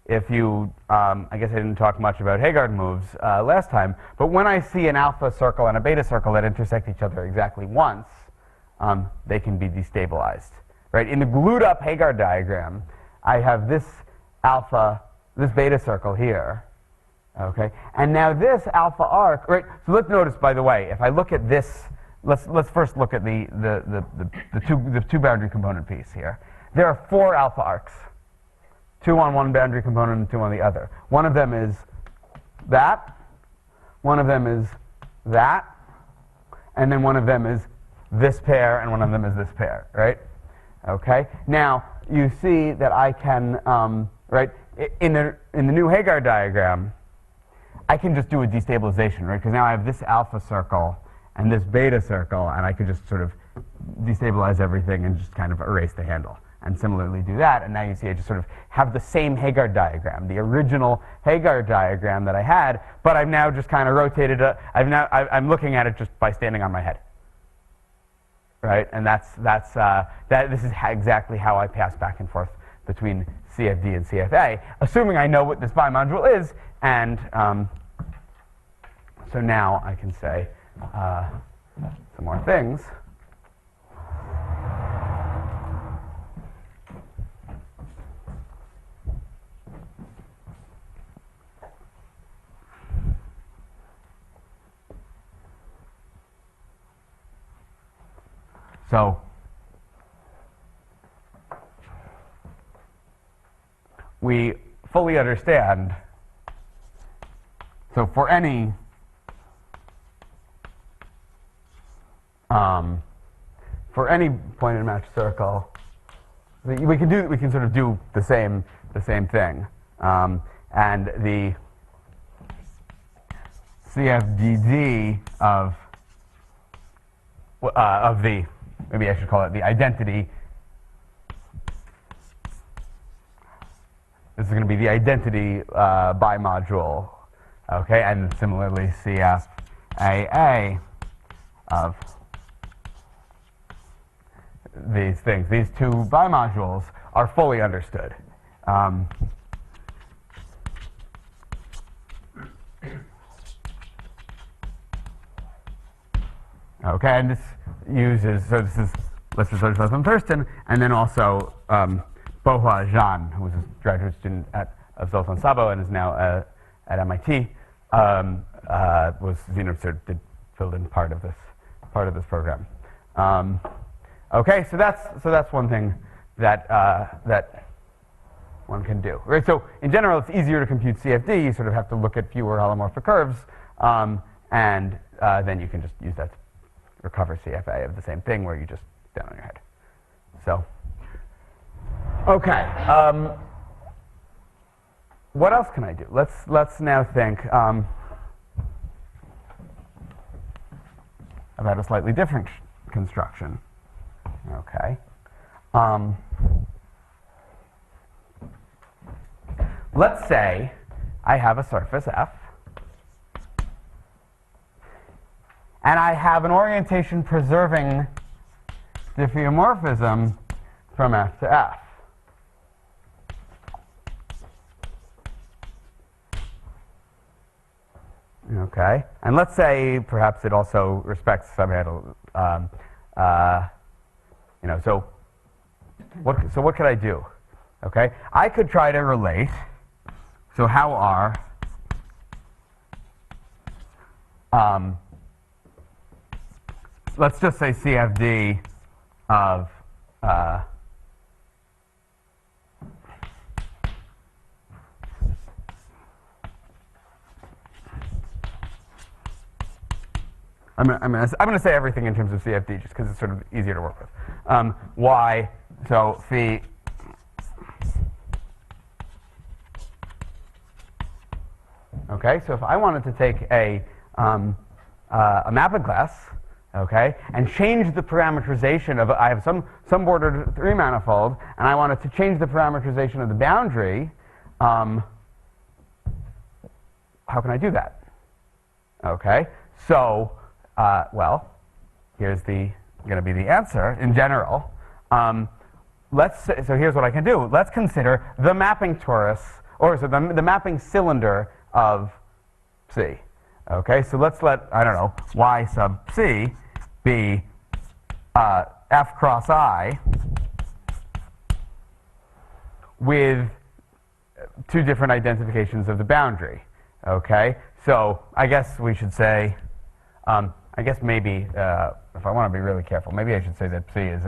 [SPEAKER 1] if you, I guess I didn't talk much about Heegaard moves last time, but when I see an alpha circle and a beta circle that intersect each other exactly once, they can be destabilized, right? In the glued up Heegaard diagram, I have this alpha, this beta circle here, okay? And now this alpha arc, right? So let's notice, by the way, if I look at this, let's first look at the two boundary component piece here. There are 4 alpha arcs, 2 on one boundary component and 2 on the other. One of them is that, one of them is that, and then one of them is this pair, and one of them is this pair, right? Okay. Now you see that I can, right, in the new Heegaard diagram, I can just do a destabilization, right? Because now I have this alpha circle and this beta circle, and I could just sort of destabilize everything and just kind of erase the handle. And similarly do that, and now you see I just sort of have the same Heegaard diagram, the original Heegaard diagram that I had, but I've now just kind of rotated it. I'm looking at it just by standing on my head, right? And this is exactly how I pass back and forth between CFD and CFA, assuming I know what this bimodule is, and so now I can say some more things. So we fully understand, so for any point and match circle, we can sort of do the same thing, and the CFDD of the, maybe I should call it the identity. This is going to be the identity bimodule, okay? And similarly, CFAA of these things. These 2 bimodules are fully understood. Okay, and this uses, so this is Lester Soderfeld from Princeton, and then also Bohua Zhan, who was a graduate student of Zoltan Sabo and is now at MIT, was, filled in part of this program. Okay, so that's one thing that one can do. Right. So in general, it's easier to compute CFD. You sort of have to look at fewer holomorphic curves, and then you can just use that to recover CFA of the same thing, where you just down on your head. So, okay. What else can I do? Let's now think about a slightly different construction. Okay. Let's say I have a surface F, and I have an orientation preserving diffeomorphism from F to F. Okay, and let's say perhaps it also respects subhandle. So what could I do? Okay, I could try to relate. So how are let's just say CFD of I'm going to say everything in terms of CFD just because it's sort of easier to work with. Y, so phi okay, so if I wanted to take a mapping class, okay, and change the parameterization of, I have some bordered 3 manifold, and I wanted to change the parameterization of the boundary, how can I do that? Okay, so, well, here's going to be the answer in general. So here's what I can do. Let's consider the mapping torus, or so the mapping cylinder of C. Okay, so let's let, I don't know, Y sub C be F cross I with 2 different identifications of the boundary. Okay, so I guess we should say, I guess maybe, if I want to be really careful, maybe I should say that C is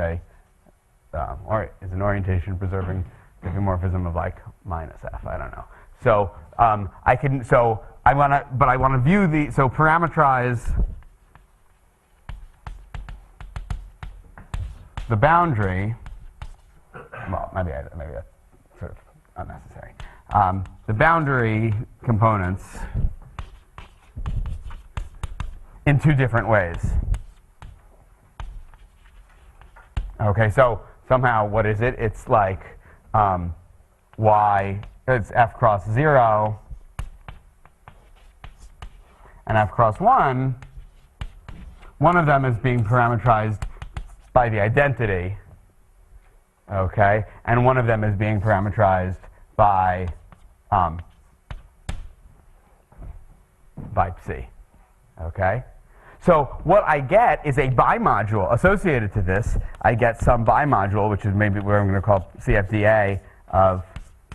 [SPEAKER 1] is an orientation preserving diffeomorphism of like minus F. I don't know. So I want to view so parameterize the boundary. Well, maybe that's sort of unnecessary. The boundary components in 2 different ways. Okay, so somehow what is it? It's like Y. It's F cross 0 and F cross 1. One of them is being parameterized by the identity, okay, and one of them is being parameterized by C, okay. So what I get is a bimodule associated to this. I get some bimodule, which is maybe what I'm going to call CFDA of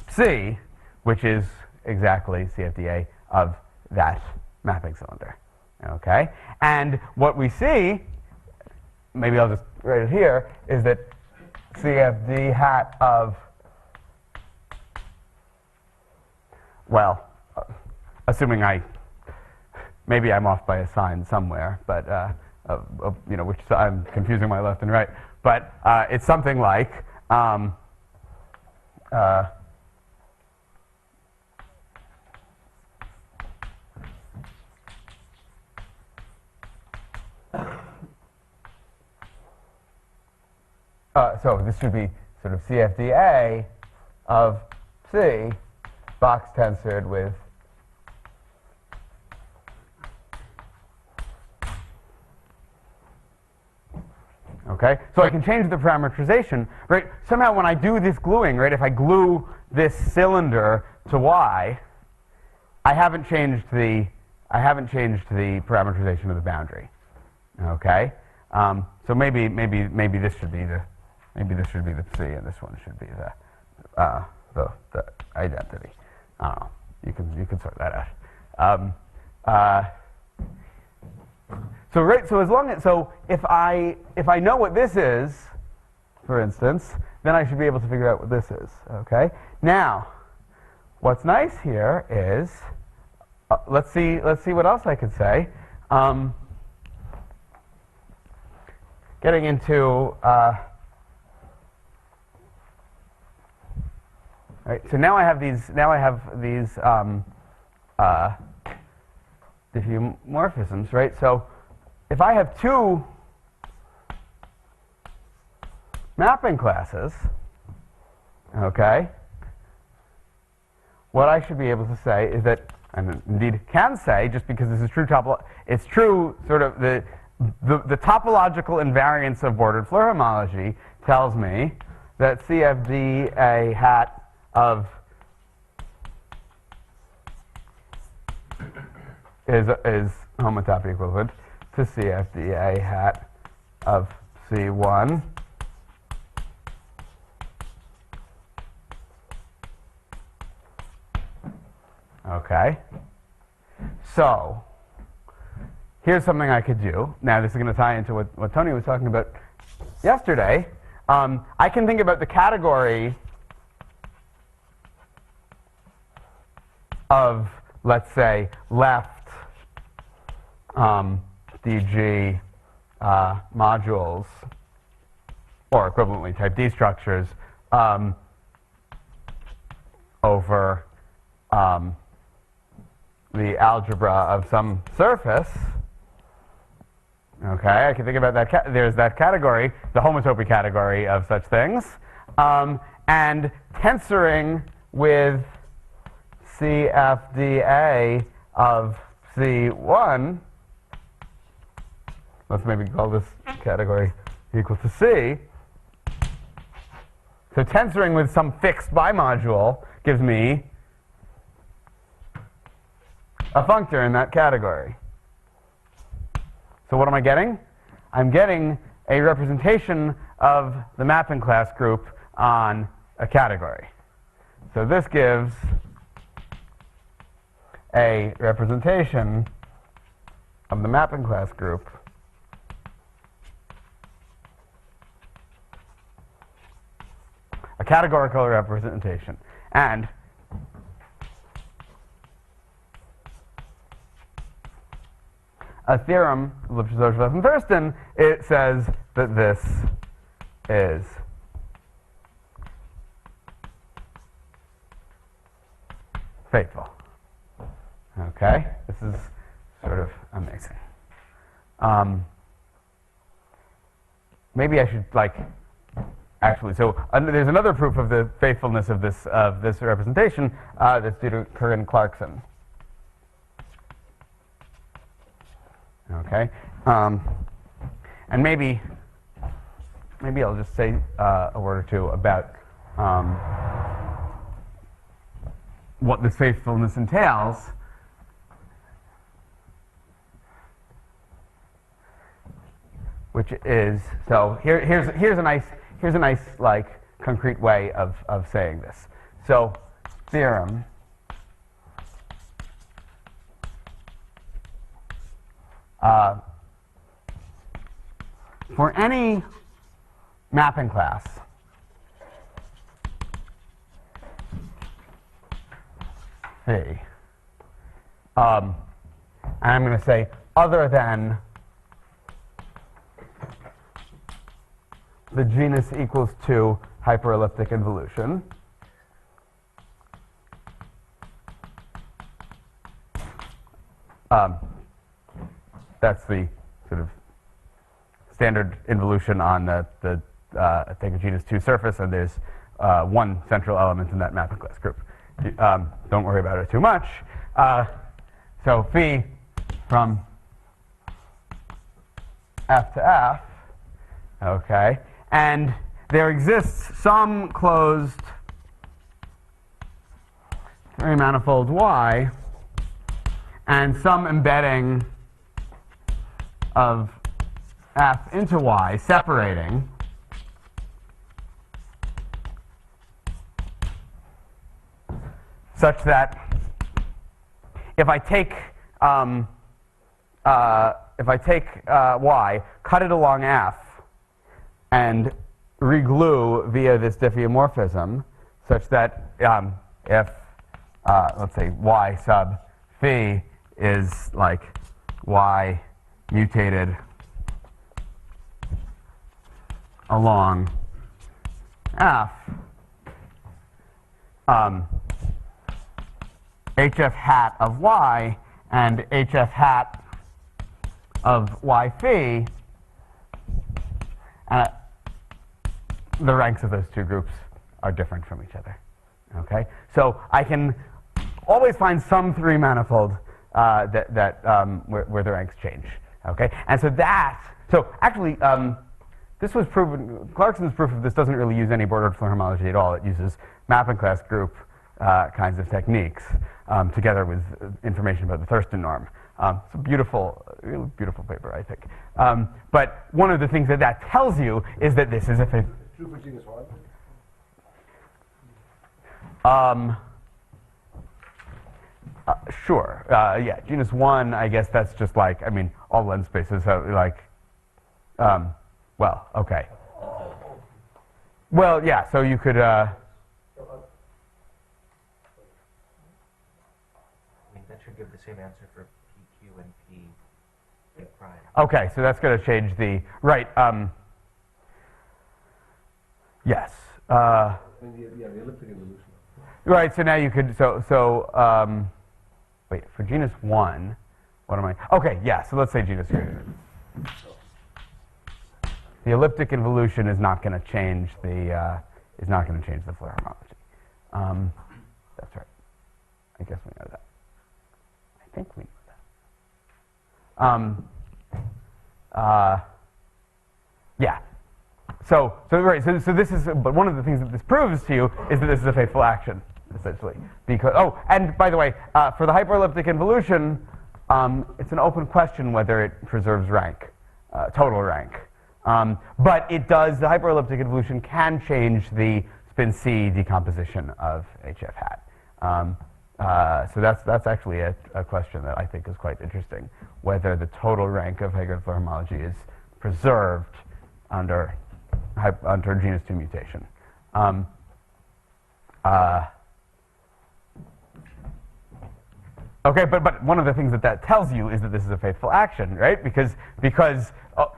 [SPEAKER 1] C, which is exactly CFDA of that mapping cylinder. Okay? And what we see, maybe I'll just write it here, is that CFD hat of, well, assuming maybe I'm off by a sign somewhere, but which I'm confusing my left and right, but it's something like so this should be sort of CFDA of C box tensored with okay, so I can change the parameterization, right? Somehow when I do this gluing, right, if I glue this cylinder to Y, I haven't changed the parameterization of the boundary. Okay, so maybe this should be the C, and this one should be the identity. I don't know. You can sort that out. So if I know what this is, for instance, then I should be able to figure out what this is. Okay. Now, what's nice here is let's see what else I could say. Getting into right. So now I have these diffeomorphisms, right? So if I have 2 mapping classes, okay, what I should be able to say is that, and indeed can say, just because this is true it's true sort of the topological invariance of bordered Floer homology tells me that CFD-A hat of is homotopy equivalent to CFD-A hat of C1 okay. So here's something I could do. Now this is going to tie into what Tony was talking about yesterday. I can think about the category of, let's say, left DG modules, or equivalently type D structures, over the algebra of some surface. Okay, I can think about that. There's that category, the homotopy category of such things, and tensoring with CFDA of C1. Let's maybe call this category equal to C. So tensoring with some fixed bimodule gives me a functor in that category. So what am I getting? I'm getting a representation of the mapping class group on a category. So this gives a representation of the mapping class group a categorical representation. And a theorem of Lipschitz and Thurston, it says that this is faithful. Okay, this is sort of amazing. Maybe I should actually. So there's another proof of the faithfulness of this representation that's due to Corinne Clarkson. Okay, and maybe I'll just say a word or two about what this faithfulness entails. Which is, so here's a nice concrete way of saying this. So theorem for any mapping class phi, and I'm going to say other than the genus equals to hyperelliptic involution, that's the sort of standard involution on the take a genus 2 surface, and there's one central element in that mapping class group. Don't worry about it too much. So phi from F to F, okay, and there exists some closed three-manifold Y and some embedding of F into Y separating such that if I take Y, cut it along F, and reglue via this diffeomorphism, such that if let's say Y sub phi is like Y mutated along F, HF hat of Y and HF hat of Y phi, the ranks of those two groups are different from each other. Okay, so I can always find some three-manifold where the ranks change. Okay, and so actually, this was proven. Clarkson's proof of this doesn't really use any bordered Floer homology at all. It uses mapping class group kinds of techniques together with information about the Thurston norm. It's a beautiful, really beautiful paper, I think. But one of the things that tells you is that this is a thing.
[SPEAKER 4] True for genus 1?
[SPEAKER 1] Sure. Yeah, genus 1, I guess that's just like, I mean, all lens spaces have like, well, okay. Well, yeah, so you could,
[SPEAKER 2] I mean, that should give the same answer for PQ and P prime.
[SPEAKER 1] okay, so that's going to change the, right, yes.
[SPEAKER 4] I mean, the elliptic evolution.
[SPEAKER 1] Right, so now you could, wait, for genus 1, what am I, okay, yeah, so let's say genus 2. The elliptic involution is not going to change the, Floer homology. That's right. I guess we know that. I think we know that. Yeah. So this is, but one of the things that this proves to you is that this is a faithful action, essentially. Because, oh, and by the way, for the hyperelliptic involution, it's an open question whether it preserves rank, total rank. But it does, the hyperelliptic involution can change the spin C decomposition of HF hat. So that's actually a question that I think is quite interesting, whether the total rank of Heegaard Floer homology is preserved under genus 2 mutation. Okay, but one of the things that tells you is that this is a faithful action, right? Because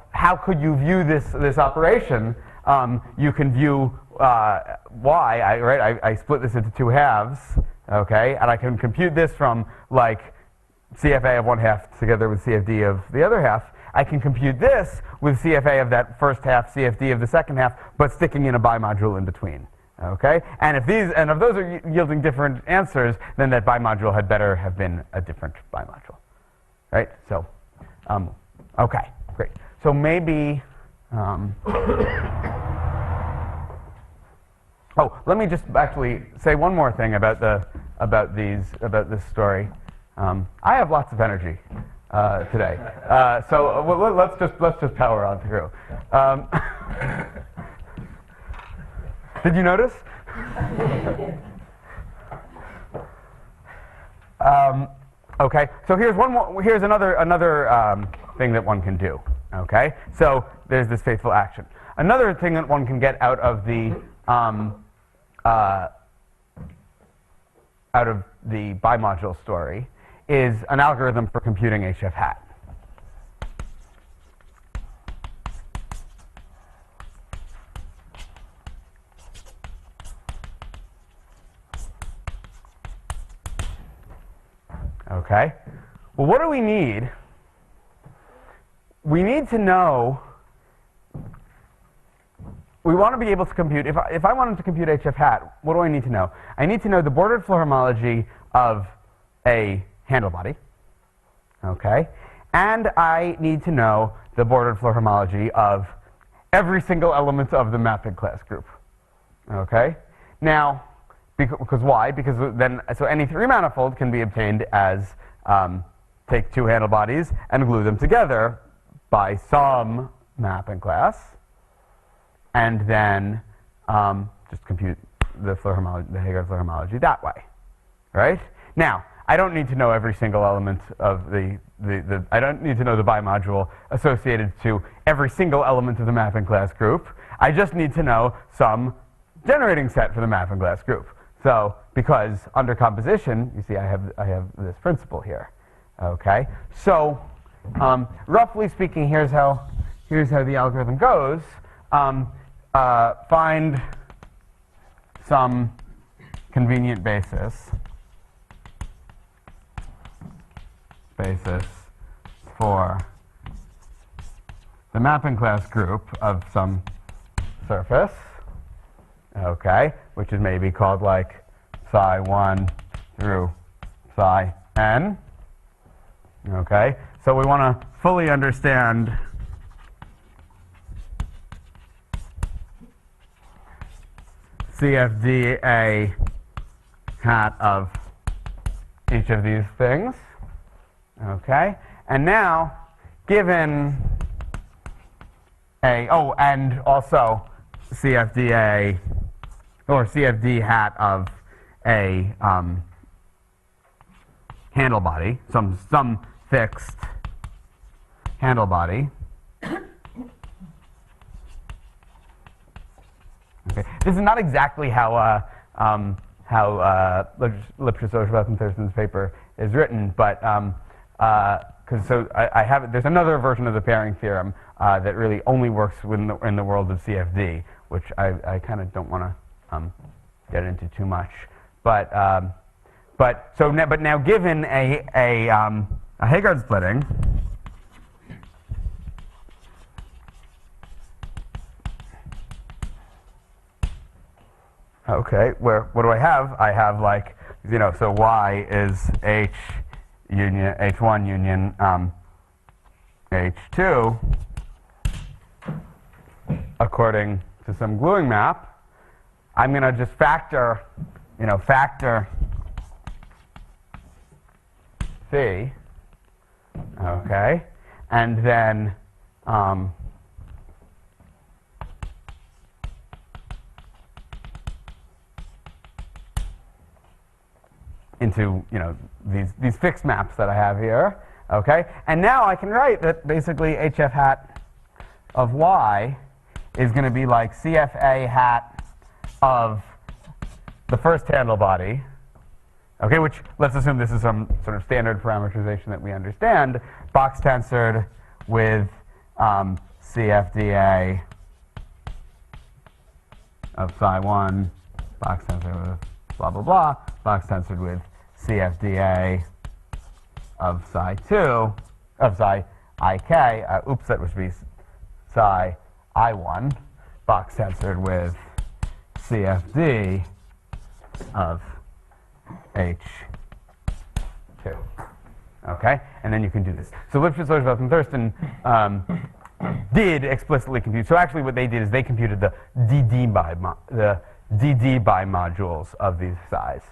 [SPEAKER 1] how could you view this operation? You can view y, right? I split this into 2 halves, okay, and I can compute this from like CFA of 1/2 together with CFD of the other half. I can compute this with CFA of that first half, CFD of the second half, but sticking in a bimodule in between. Okay, and if those are yielding different answers, then that bimodule had better have been a different bimodule, right? So, okay, great. So maybe, oh, let me just actually say one more thing about this story. I have lots of energy today, so let's just power on through. Did you notice? Okay, so here's another thing that one can do. Okay, so there's this faithful action. Another thing that one can get out of the bimodule story is an algorithm for computing HF hat. Okay, well, what do we need? We need to know, we want to be able to compute, if I wanted to compute HF hat, what do I need to know? I need to know the bordered Floer homology of a handle body, okay? And I need to know the bordered Floer homology of every single element of the mapping class group, okay? Now, because why? Because then, so any 3-manifold can be obtained as take 2 handle bodies and glue them together by some mapping class, and then just compute the Heegaard Floer homology that way, right? Now, I don't need to know every single element of I don't need to know the bimodule associated to every single element of the mapping class group. I just need to know some generating set for the mapping class group. So, because under composition, you see I have this principle here, okay? So, roughly speaking, here's how the algorithm goes. Find some convenient basis for the mapping class group of some surface, okay, which is maybe called like psi 1 through psi n, Okay, so we want to fully understand CFDA hat of each of these things. Okay, and now given and also CFDA or CFD hat of a handle body, some fixed handle body. Okay. This is not exactly how Lipschitz-Oshweth and Thurston's paper is written, but I have there's another version of the pairing theorem that really only works in the world of CFD, which I kind of don't want to get into too much, but now given a Heegaard splitting, okay, what do I have? I have like, so Y is H1 union H2 according to some gluing map. I'm going to just factor phi, okay, and then into these fixed maps that I have here, okay, and now I can write that basically HF hat of Y is going to be like CFA hat of the first handle body, okay, which let's assume this is some sort of standard parameterization that we understand, box tensored with CFDA of psi 1, box tensored with blah blah blah, box tensored with CFDA of psi 2, of psi ik, oops, that would be psi I1, box tensored with CFD of H2. Okay? And then you can do this. So Lipschitz-Oshweth and Thurston did explicitly compute. So actually what they did is they computed the DD by modules of these psis.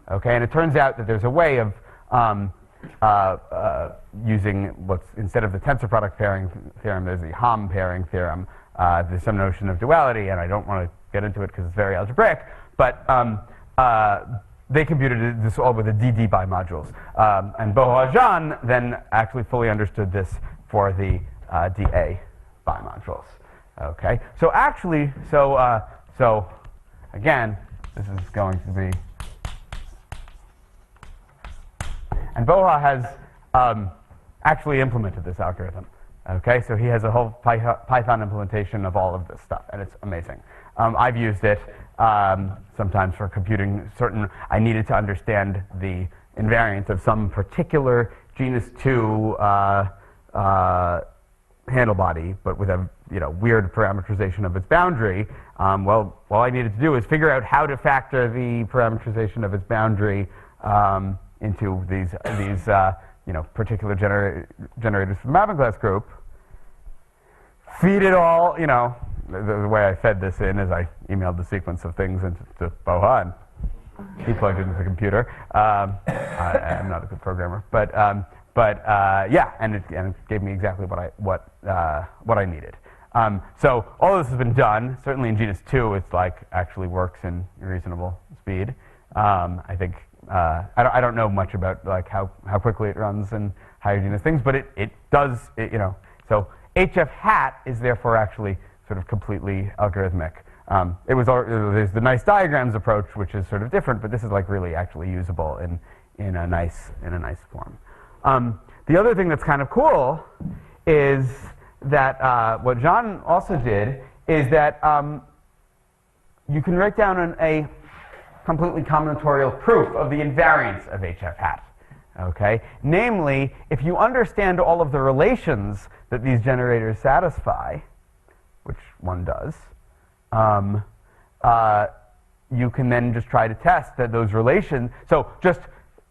[SPEAKER 1] Okay? And it turns out that there's a way of using what's, instead of the tensor product pairing theorem, there's the Hom pairing theorem. There's some notion of duality, and I don't want to get into it because it's very algebraic, but they computed this all with the DD by modules. And Bohua-Jean then actually fully understood this for the DA by modules. Okay, so actually, so again, this is going to be, and Bohua has actually implemented this algorithm. Okay, so he has a whole Python implementation of all of this stuff, and it's amazing. I've used it sometimes for computing certain, I needed to understand the invariance of some particular genus 2 handle body, but with a weird parameterization of its boundary. Well, all I needed to do is figure out how to factor the parameterization of its boundary into these particular generators from the mapping class group. Feed it all, the way I fed this in is I emailed the sequence of things into Bohua, and he plugged it into the computer. I'm not a good programmer, but yeah, and it gave me exactly what I needed. So all this has been done. Certainly in genus 2, it's like actually works in reasonable speed. I think I don't know much about like how quickly it runs and higher genus things, but it does. So HF hat is therefore actually sort of completely algorithmic. There's the nice diagrams approach, which is sort of different, but this is like really actually usable in a nice form. The other thing that's kind of cool is that what Jean also did is that you can write down a completely combinatorial proof of the invariance of HF hat. Okay? Namely, if you understand all of the relations that these generators satisfy, which one does, you can then just try to test that those relations. So just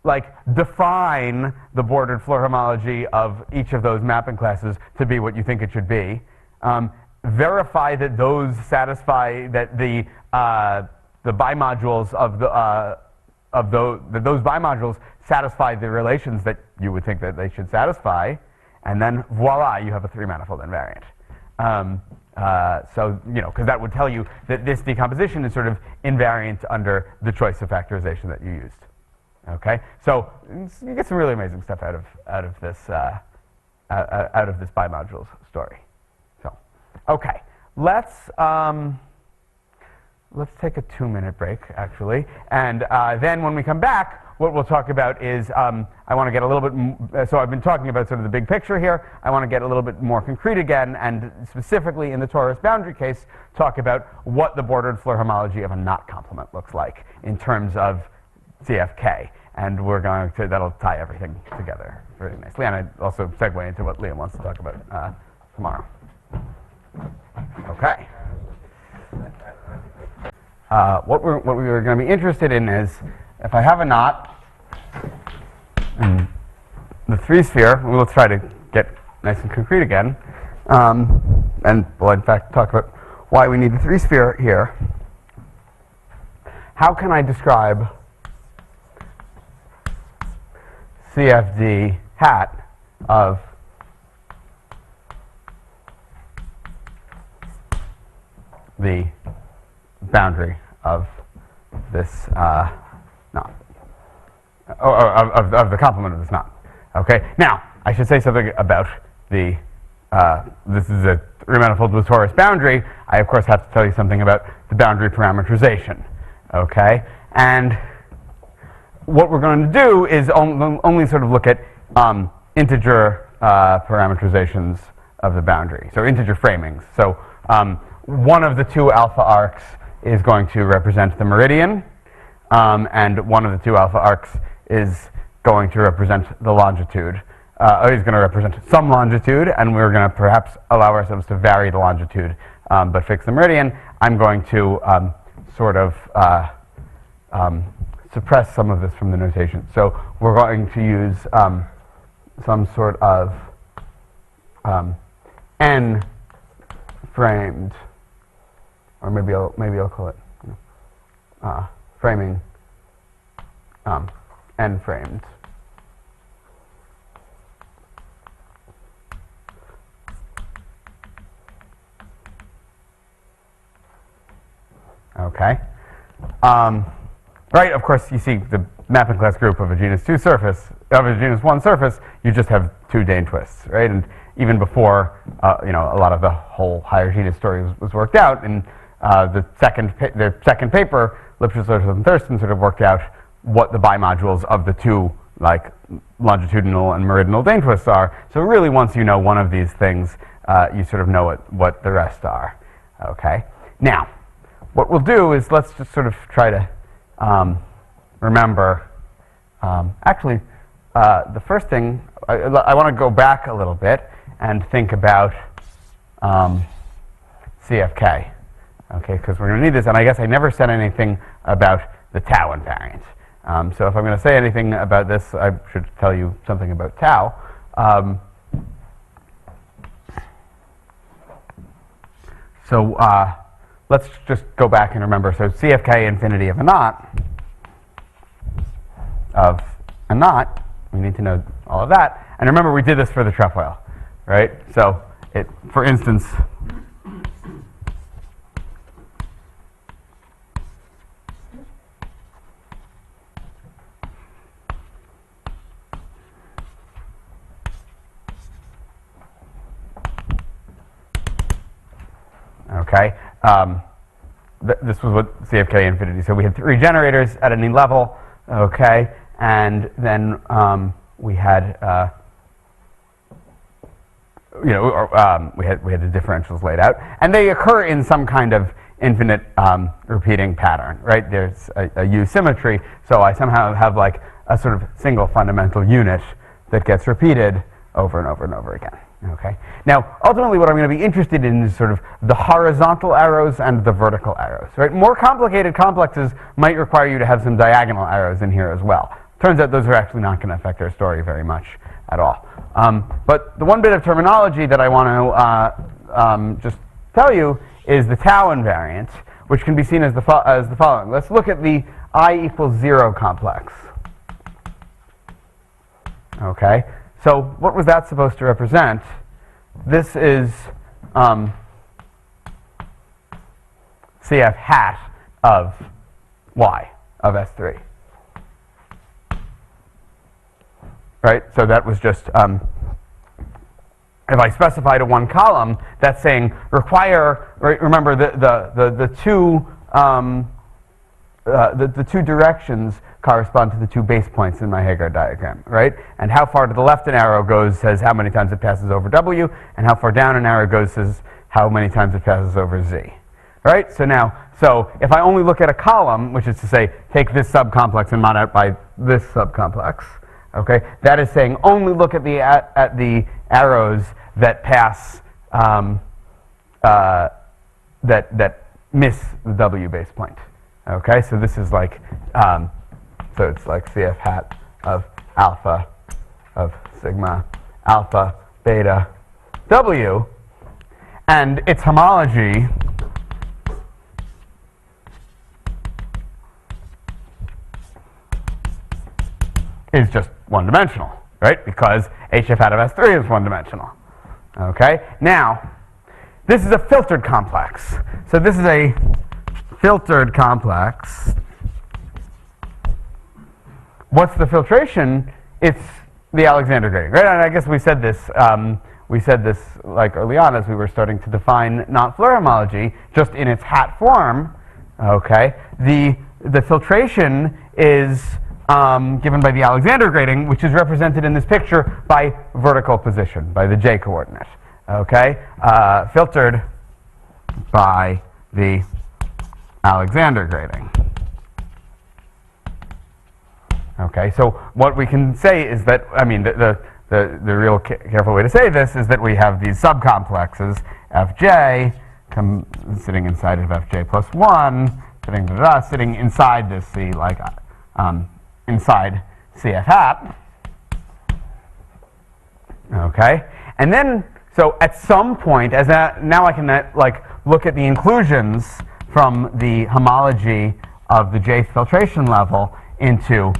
[SPEAKER 1] like define the bordered Floer homology of each of those mapping classes to be what you think it should be. Verify that those satisfy that the bimodules of those bimodules satisfy the relations that you would think that they should satisfy, and then voila, you have a three-manifold invariant. So, you know, because that would tell you that this decomposition is sort of invariant under the choice of factorization that you used. Okay, so you get some really amazing stuff out of this bimodules story. So, okay, let's take a 2-minute break actually, and then when we come back, what we'll talk about is I want to get a little bit. So I've been talking about sort of the big picture here. I want to get a little bit more concrete again, and specifically in the torus boundary case, talk about what the bordered Floer homology of a knot complement looks like in terms of CFK. And we're going to, that'll tie everything together very nicely. And I also segue into what Liam wants to talk about tomorrow. Okay. What we were going to be interested in is, if I have a knot and the 3-sphere, let's try to get nice and concrete again. And we'll in fact talk about why we need the 3-sphere here. How can I describe CFD hat of the boundary of this knot, of the complement of this knot? Okay. Now, I should say something about the. This is a three-manifold with torus boundary. I of course have to tell you something about the boundary parameterization. Okay, and what we're going to do is only sort of look at integer parameterizations of the boundary, so integer framings. So one of the two alpha arcs is going to represent the meridian, and one of the two alpha arcs is going to represent the longitude. Is going to represent some longitude, and we're going to perhaps allow ourselves to vary the longitude, but fix the meridian. I'm going to sort of suppress some of this from the notation. So we're going to use some sort of n-framed, or maybe I'll call it framing n-framed. Okay. Right, of course, you see the mapping class group of a genus 2 surface, of a genus 1 surface, you just have 2 Dane twists, right? And even before, you know, a lot of the whole higher genus story was worked out, and the second paper, Lipschitz, and Thurston sort of worked out what the bimodules of the two, like, longitudinal and meridional Dane twists are. So really, once you know one of these things, you sort of know what the rest are, okay? Now, what we'll do is let's just sort of try to remember, actually, the first thing, I want to go back a little bit and think about CFK, okay, because we're going to need this, and I guess I never said anything about the tau invariant. So if I'm going to say anything about this, I should tell you something about tau. So let's just go back and remember. So CFK infinity of a knot, we need to know all of that. And remember, we did this for the trefoil, right? So for instance, okay, this was what CFK infinity. So we had 3 generators at any level, okay, and then we had, we had the differentials laid out, and they occur in some kind of infinite repeating pattern, right? There's a U symmetry, so I somehow have like a sort of single fundamental unit that gets repeated over and over and over again. Okay. Now, ultimately, what I'm going to be interested in is sort of the horizontal arrows and the vertical arrows. Right? More complicated complexes might require you to have some diagonal arrows in here as well. turns out those are actually not going to affect our story very much at all. But the one bit of terminology that I want to just tell you is the tau invariant, which can be seen as the following. Let's look at the I equals 0 complex. Okay, so what was that supposed to represent? This is CF hat of Y of S3. Right, so that was just, if I specify to one column, that's saying require, right, remember the two directions correspond to the two base points in my Heegaard diagram, right? And how far to the left an arrow goes says how many times it passes over W, and how far down an arrow goes says how many times it passes over Z, right? So now, if I only look at a column, which is to say, take this subcomplex and mod out by this subcomplex, okay, that is saying only look at the arrows that pass that miss the W base point. Okay, so this is like so it's like CF hat of alpha of sigma alpha beta W, and its homology is just one-dimensional, right? Because HF hat of S3 is one-dimensional. Okay? Now, this is a filtered complex. So this is a filtered complex. What's the filtration? It's the Alexander grading, right? And I guess we said this like early on as we were starting to define Floer homology, just in its hat form. Okay? The filtration is given by the Alexander grading, which is represented in this picture by vertical position, by the J coordinate. Okay, filtered by the Alexander grading. Okay, so what we can say is that, I mean, the real careful way to say this is that we have these subcomplexes, Fj sitting inside of Fj plus 1, sitting inside this C, like inside CF hat. Okay, and then so at some point, now I can like look at the inclusions from the homology of the Jth filtration level into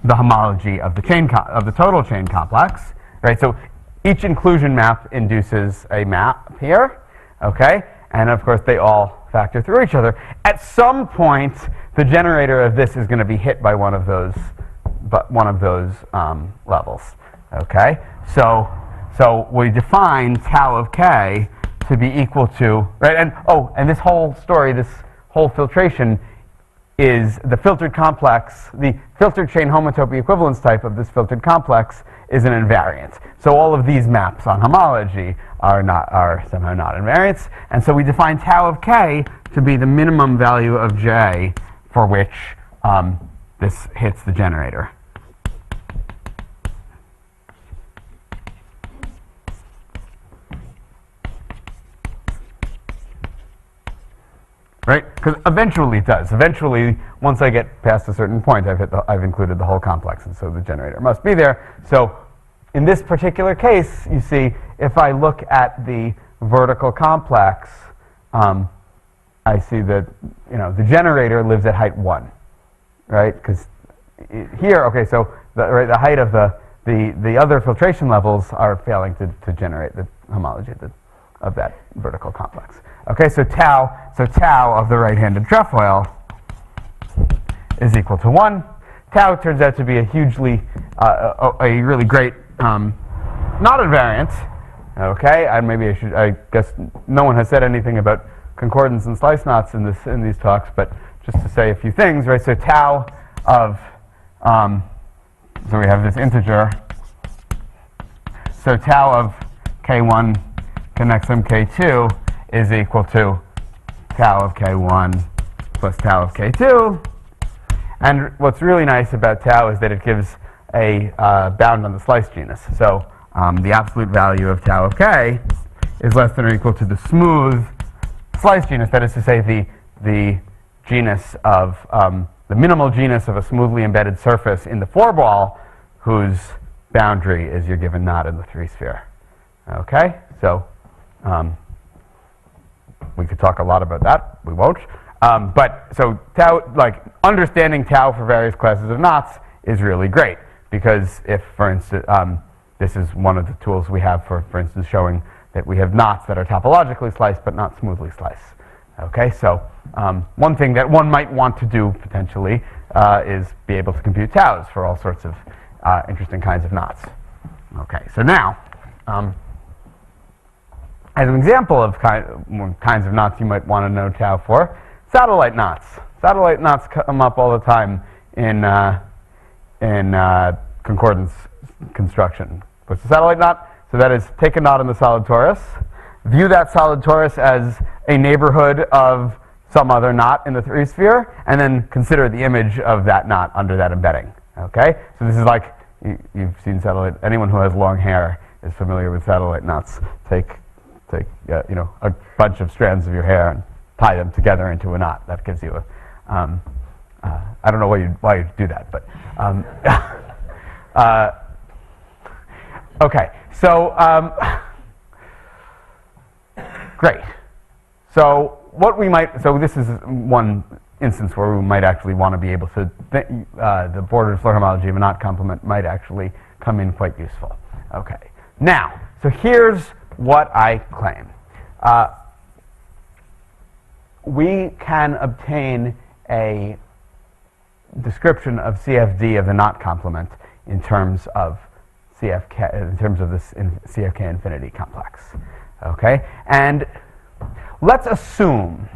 [SPEAKER 1] the homology of the total chain complex, right? So each inclusion map induces a map here, okay, and of course they all factor through each other. At some point, the generator of this is going to be hit by one of those levels. Okay, so we define tau of k to be equal to, right? And this whole story, this whole filtration, is the filtered complex. The filtered chain homotopy equivalence type of this filtered complex is an invariant. So all of these maps on homology are somehow not invariants, and so we define tau of k to be the minimum value of j for which this hits the generator. Right? Because eventually it does. Eventually, once I get past a certain point, I've included the whole complex, and so the generator must be there. So in this particular case, you see, if I look at the vertical complex, I see that the generator lives at height 1, right? Because here, okay, so the height of the other filtration levels are failing to generate the homology of that vertical complex. Okay, so tau of the right-handed trefoil is equal to 1. Tau turns out to be a a really great not invariant. Okay, I guess no one has said anything about concordance and slice knots in these talks, but just to say a few things, right? So tau of so we have this integer. So tau of k1 connects k2 is equal to tau of k1 plus tau of k2. And what's really nice about tau is that it gives a bound on the slice genus. So the absolute value of tau of k is less than or equal to the smooth slice genus. That is to say, the genus of the minimal genus of a smoothly embedded surface in the 4-ball whose boundary is your given knot in the 3-sphere. Okay, so we could talk a lot about that. We won't. But so tau, like understanding tau for various classes of knots is really great, because if, for instance, this is one of the tools we have for instance, showing that we have knots that are topologically sliced but not smoothly sliced. Okay, so one thing that one might want to do potentially is be able to compute taus for all sorts of interesting kinds of knots. Okay, so now, as an example of kinds of knots you might want to know tau for, satellite knots. Satellite knots come up all the time in concordance construction. What's a satellite knot? So that is, take a knot in the solid torus, view that solid torus as a neighborhood of some other knot in the 3-sphere, and then consider the image of that knot under that embedding. Okay? So this is like, you've seen satellite, anyone who has long hair is familiar with satellite knots. Take you know, a bunch of strands of your hair and tie them together into a knot. That gives you a, I don't know why you do that, but okay. So great. So what we might, so this is one instance where we might actually want to be able to, the bordered Floer homology of a knot complement might actually come in quite useful. Okay. Now, so here's what I claim. We can obtain a description of CFD of the knot complement in terms of CFK, in terms of this CFK infinity complex. Okay, and let's assume.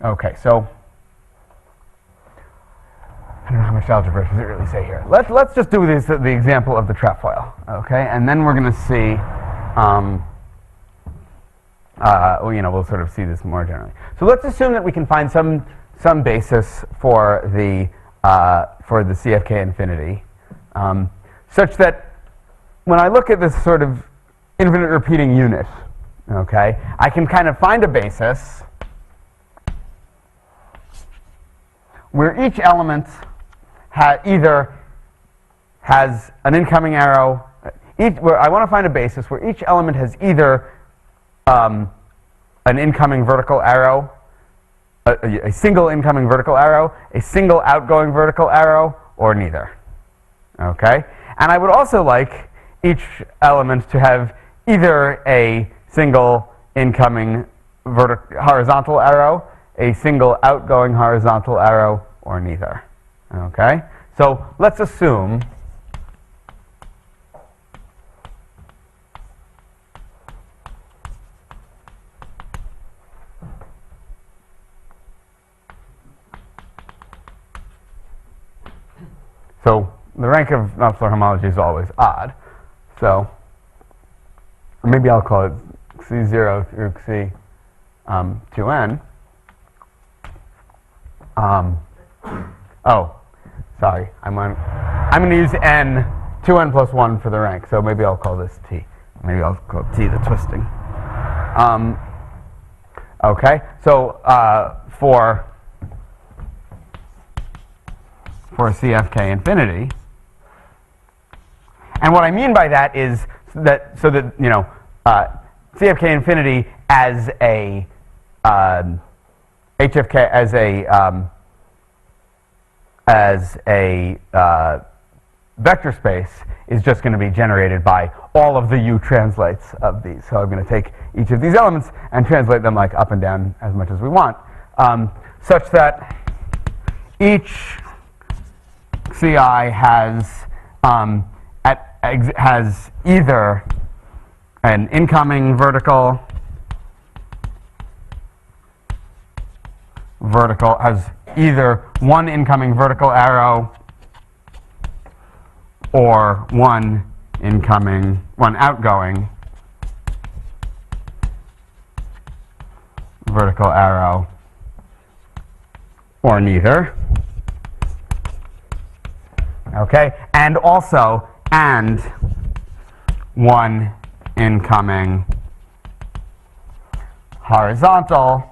[SPEAKER 1] Okay, so I don't know how much algebra does it really say here. Let's just do this, the example of the trefoil. Okay, and then we're going to see. Well, you know, we'll sort of see this more generally. So let's assume that we can find some basis for the CFK infinity, such that when I look at this sort of infinite repeating unit, okay, I can kind of find a basis where each element either has an incoming arrow. Where I want to find a basis where each element has either an incoming vertical arrow, a single incoming vertical arrow, a single outgoing vertical arrow, or neither. Okay? And I would also like each element to have either a single incoming horizontal arrow, a single outgoing horizontal arrow, or neither. Okay? So let's assume so the rank of Floer homology is always odd. So maybe I'll call it C0 through C2n. Oh, sorry. I'm going to use n, 2n plus 1 for the rank. So maybe I'll call this T. Maybe I'll call T the twisting. Okay. So for CFK infinity. And what I mean by that is that, so that, you know, CFK infinity as a HFK as a vector space is just going to be generated by all of the U translates of these. So I'm going to take each of these elements and translate them like up and down as much as we want, such that each CI has has either an incoming vertical has either one incoming vertical arrow or one outgoing vertical arrow, or neither. Okay, and also one incoming horizontal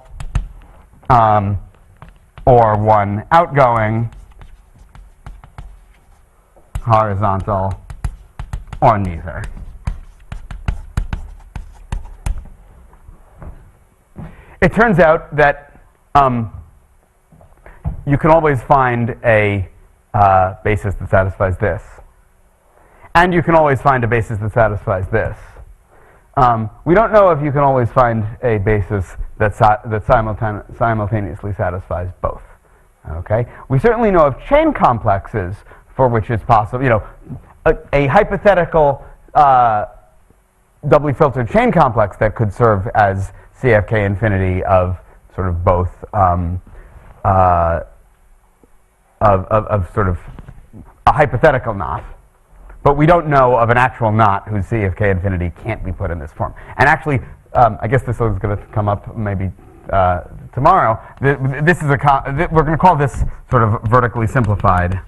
[SPEAKER 1] or one outgoing, horizontal, or neither. It turns out that you can always find a basis that satisfies this. And you can always find a basis that satisfies this. We don't know if you can always find a basis that simultaneously satisfies both. Okay? We certainly know of chain complexes for which it's possible. You know, a hypothetical doubly filtered chain complex that could serve as CFK infinity of sort of both of sort of a hypothetical knot. But we don't know of an actual knot whose CFK infinity can't be put in this form. And actually, I guess this is going to come up maybe tomorrow. This is we're going to call this sort of vertically simplified.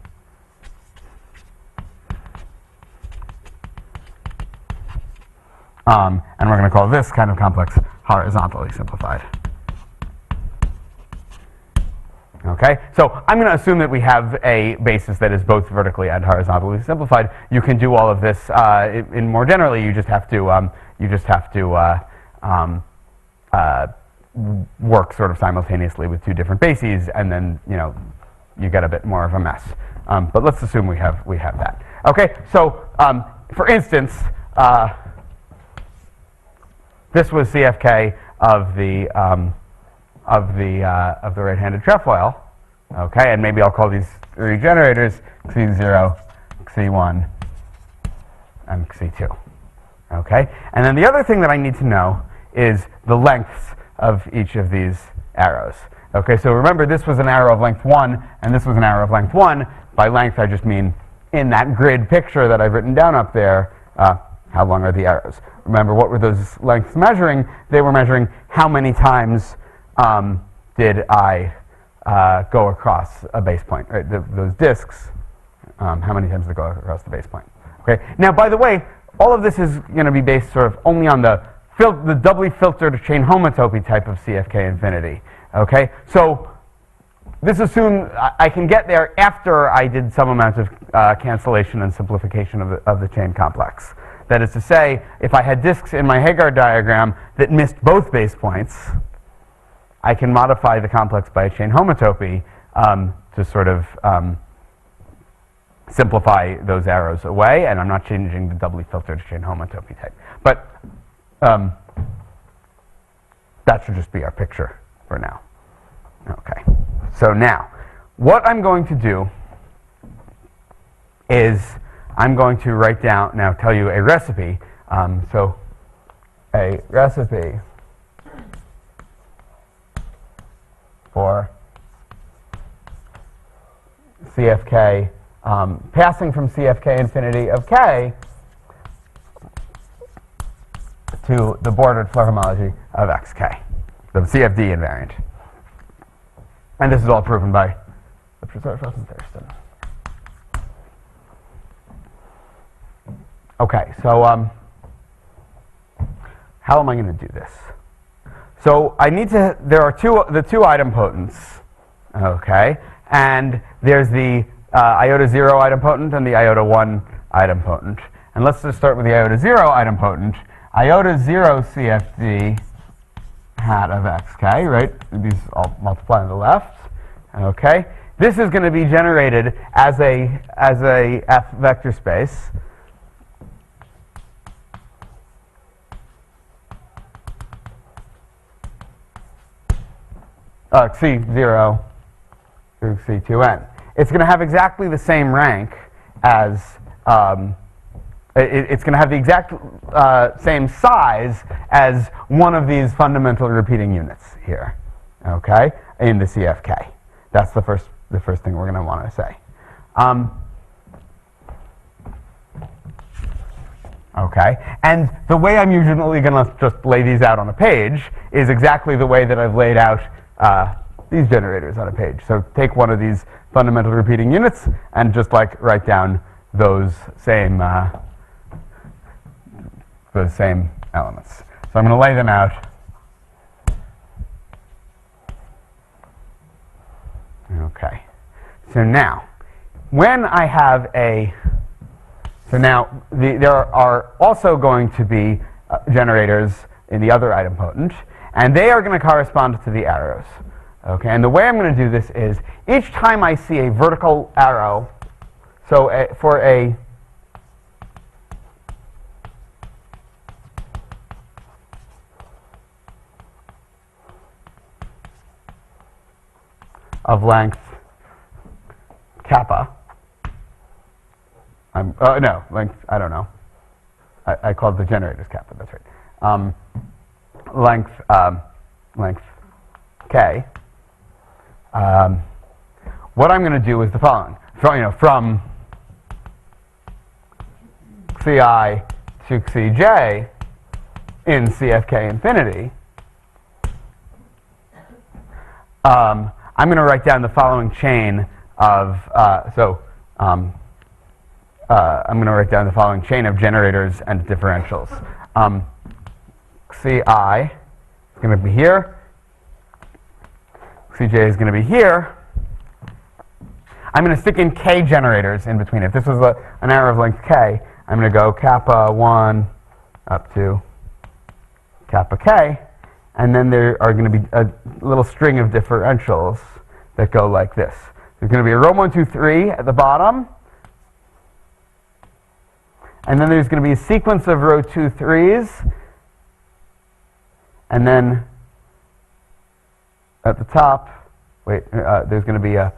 [SPEAKER 1] And we're going to call this kind of complex horizontally simplified. Okay, so I'm going to assume that we have a basis that is both vertically and horizontally simplified. You can do all of this in more generally. You just have to work sort of simultaneously with two different bases, and then you get a bit more of a mess. But let's assume we have that. Okay, so for instance, this was CFK of the right-handed trefoil. Okay, and maybe I'll call these three generators Xi0, Xi1, and Xi2. Okay, and then the other thing that I need to know is the lengths of each of these arrows. Okay, so remember this was an arrow of length 1, and this was an arrow of length 1. By length, I just mean in that grid picture that I've written down up there, how long are the arrows? Remember, what were those lengths measuring? They were measuring how many times did I go across a base point, right? Those disks, how many times did they go across the base point? Okay. Now, by the way, all of this is going to be based sort of only on the doubly filtered chain homotopy type of CFK infinity. Okay. So this assumes I can get there after I did some amount of cancellation and simplification of the chain complex. That is to say, if I had disks in my Heegaard diagram that missed both base points, I can modify the complex by a chain homotopy to sort of simplify those arrows away, and I'm not changing the doubly filtered chain homotopy type. But that should just be our picture for now. Okay. So now, what I'm going to do is I'm going to write down, now tell you a recipe. So a recipe for CFK, passing from CFK infinity of K to the bordered Floer homology of XK, the CFD invariant. And this is all proven by the Prof and Princeton. Okay, so how am I going to do this? So I need to, there are the two idempotents, okay? And there's the iota 0 idempotent and the iota 1 idempotent. And let's just start with the iota 0 idempotent. Iota 0 CFD hat of xk, right? These all multiply on the left, okay? This is going to be generated as a F vector space. Xi0 through Xi2n. It's going to have exactly the same rank as, it's going to have the exact same size as one of these fundamental repeating units here, okay, in the CFK. That's the first thing we're going to want to say. Okay, and the way I'm usually going to just lay these out on a page is exactly the way that I've laid out these generators on a page. So take one of these fundamental repeating units and just like write down those same elements. So I'm going to lay them out. Okay. So now, when I have a, so now there are also going to be generators in the other idempotent, and they are going to correspond to the arrows. Okay, and the way I'm going to do this is each time I see a vertical arrow, so for a of length kappa, no, length, I don't know. I called the generators kappa, that's right. Length k. What I'm going to do is the following. From Xi to Xj in CFK infinity, I'm going to write down the following chain of, I'm going to write down the following chain of generators and differentials. Xi is going to be here. Xj is going to be here. I'm going to stick in k generators in between. If this was an arrow of length k, I'm going to go kappa 1 up to kappa k, and then there are going to be a little string of differentials that go like this. There's going to be a rho 1, 2, 3 at the bottom, and then there's going to be a sequence of rho 2, 3s, and then at the top, there's going to be a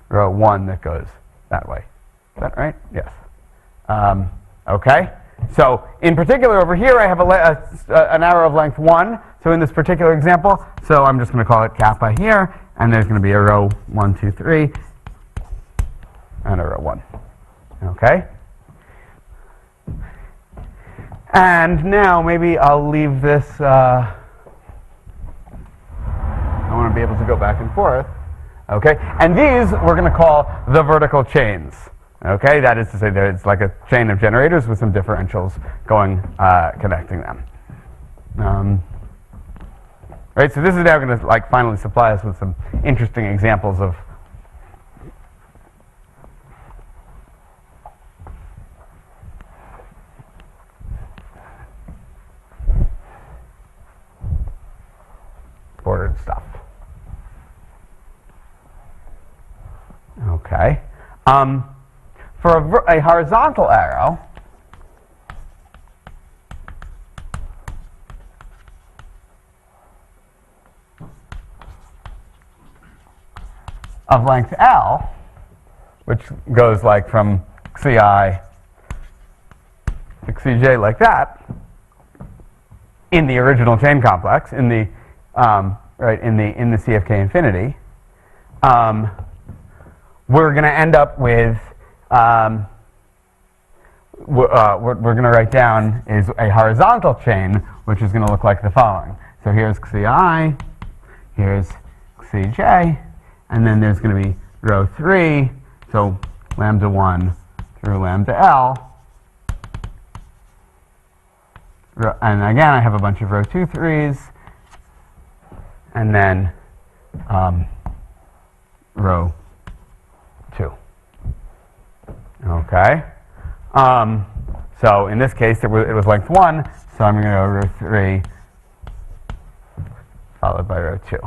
[SPEAKER 1] rho 1 that goes that way. Is that right? Yes. Okay. So in particular over here, I have an arrow of length 1. So in this particular example, so I'm just going to call it kappa here, and there's going to be a rho 1, 2, 3, and a rho 1. Okay. And now maybe I'll leave this. I want to be able to go back and forth. Okay, and these we're going to call the vertical chains. Okay, that is to say that it's like a chain of generators with some differentials going, connecting them. Right, so this is now going to finally supply us with some interesting examples of ordered stuff. Okay. For a horizontal arrow, of length L, which goes like from Xi to Xj like that, in the original chain complex, in the in the CFK infinity, we're going to end up with what we're going to write down is a horizontal chain, which is going to look like the following. So here's Xi, here's Xj, and then there's going to be rho 3, so lambda 1 through lambda L. And again, I have a bunch of rho 2, 3s, and then rho 2. Okay. So in this case, it was length 1, so I'm going to go rho 3 followed by rho 2.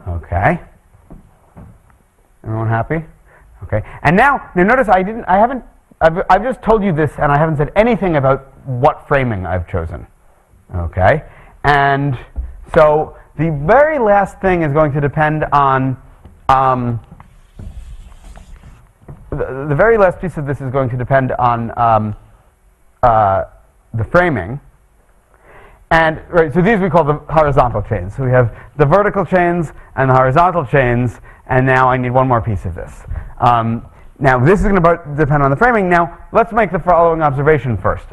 [SPEAKER 1] Okay. Everyone happy? Okay. And now notice I've just told you this, and I haven't said anything about what framing I've chosen. Okay. And so the very last thing is going to depend on the very last piece of this is going to depend on the framing. And so these we call the horizontal chains. So we have the vertical chains and the horizontal chains, and now I need one more piece of this. Now this is going to depend on the framing. Now let's make the following observation first.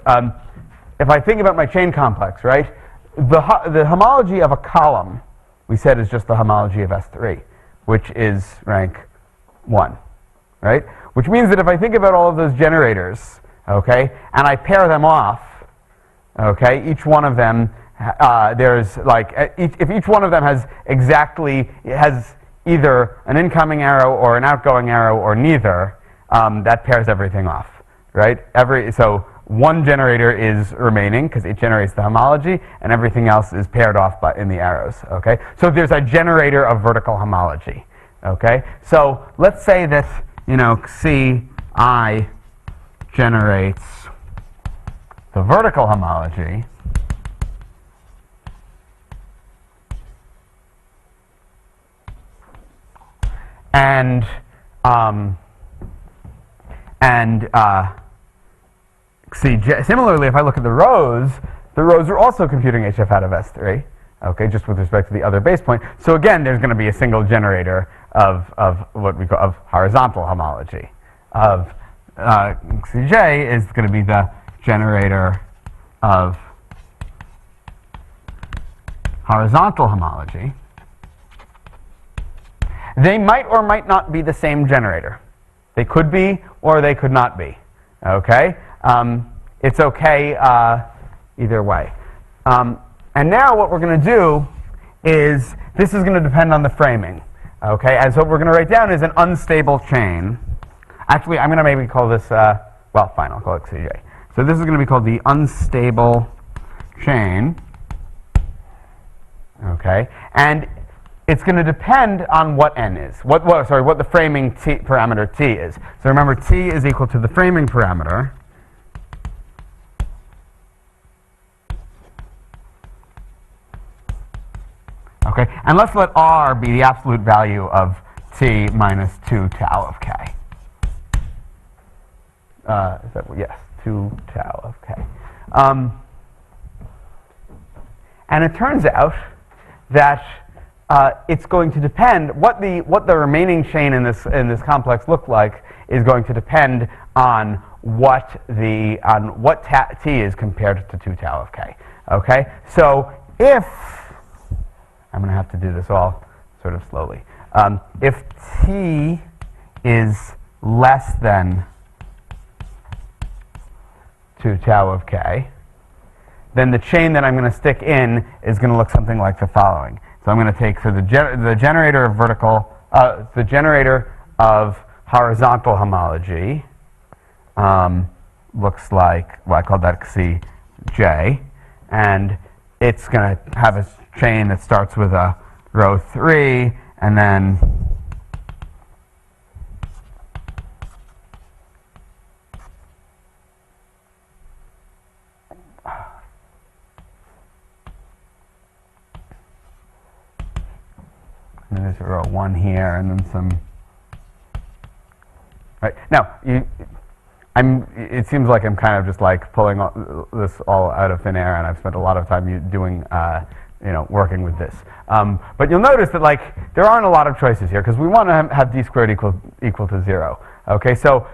[SPEAKER 1] If I think about my chain complex, right, the homology of a column, we said, is just the homology of S3, which is rank 1, right? Which means that if I think about all of those generators, okay, and I pair them off, okay, each one of them, if each one of them has either an incoming arrow or an outgoing arrow or neither, that pairs everything off, right? So one generator is remaining because it generates the homology, and everything else is paired off in the arrows, okay? So there's a generator of vertical homology, okay? So let's say that, Ci generates the vertical homology, and similarly, if I look at the rows are also computing HF out of S3, okay, just with respect to the other base point. So again, there's going to be a single generator of what we call of horizontal homology. Of Cj is going to be the generator of horizontal homology. They might or might not be the same generator. They could be or they could not be. Okay? It's okay either way. And now what we're going to do is, this is going to depend on the framing. Okay? And so what we're going to write down is an unstable chain. Actually, I'm going to maybe call this, well, fine, I'll call it Cj. So this is going to be called the unstable chain. Okay? And it's going to depend on what n is. What the framing parameter t is. So remember, t is equal to the framing parameter. Okay, and let's let r be the absolute value of t minus 2 tau of k. Yes, 2 tau of k. And it turns out that it's going to depend, what the remaining chain in this complex look like is going to depend on what t is compared to 2 tau of k. Okay, so if I'm going to have to do this all sort of slowly. If t is less than 2 tau of k, then the chain that I'm going to stick in is going to look something like the following. So I'm going to take the generator of the generator of horizontal homology looks like, well, I called that Cj, and it's going to have a chain that starts with a row 3, and then there's a row 1 here, and then some. Right now, it seems like I'm kind of just like pulling this all out of thin air, and I've spent a lot of time doing, working with this. But you'll notice that like there aren't a lot of choices here because we want to have d squared equal to 0. Okay, so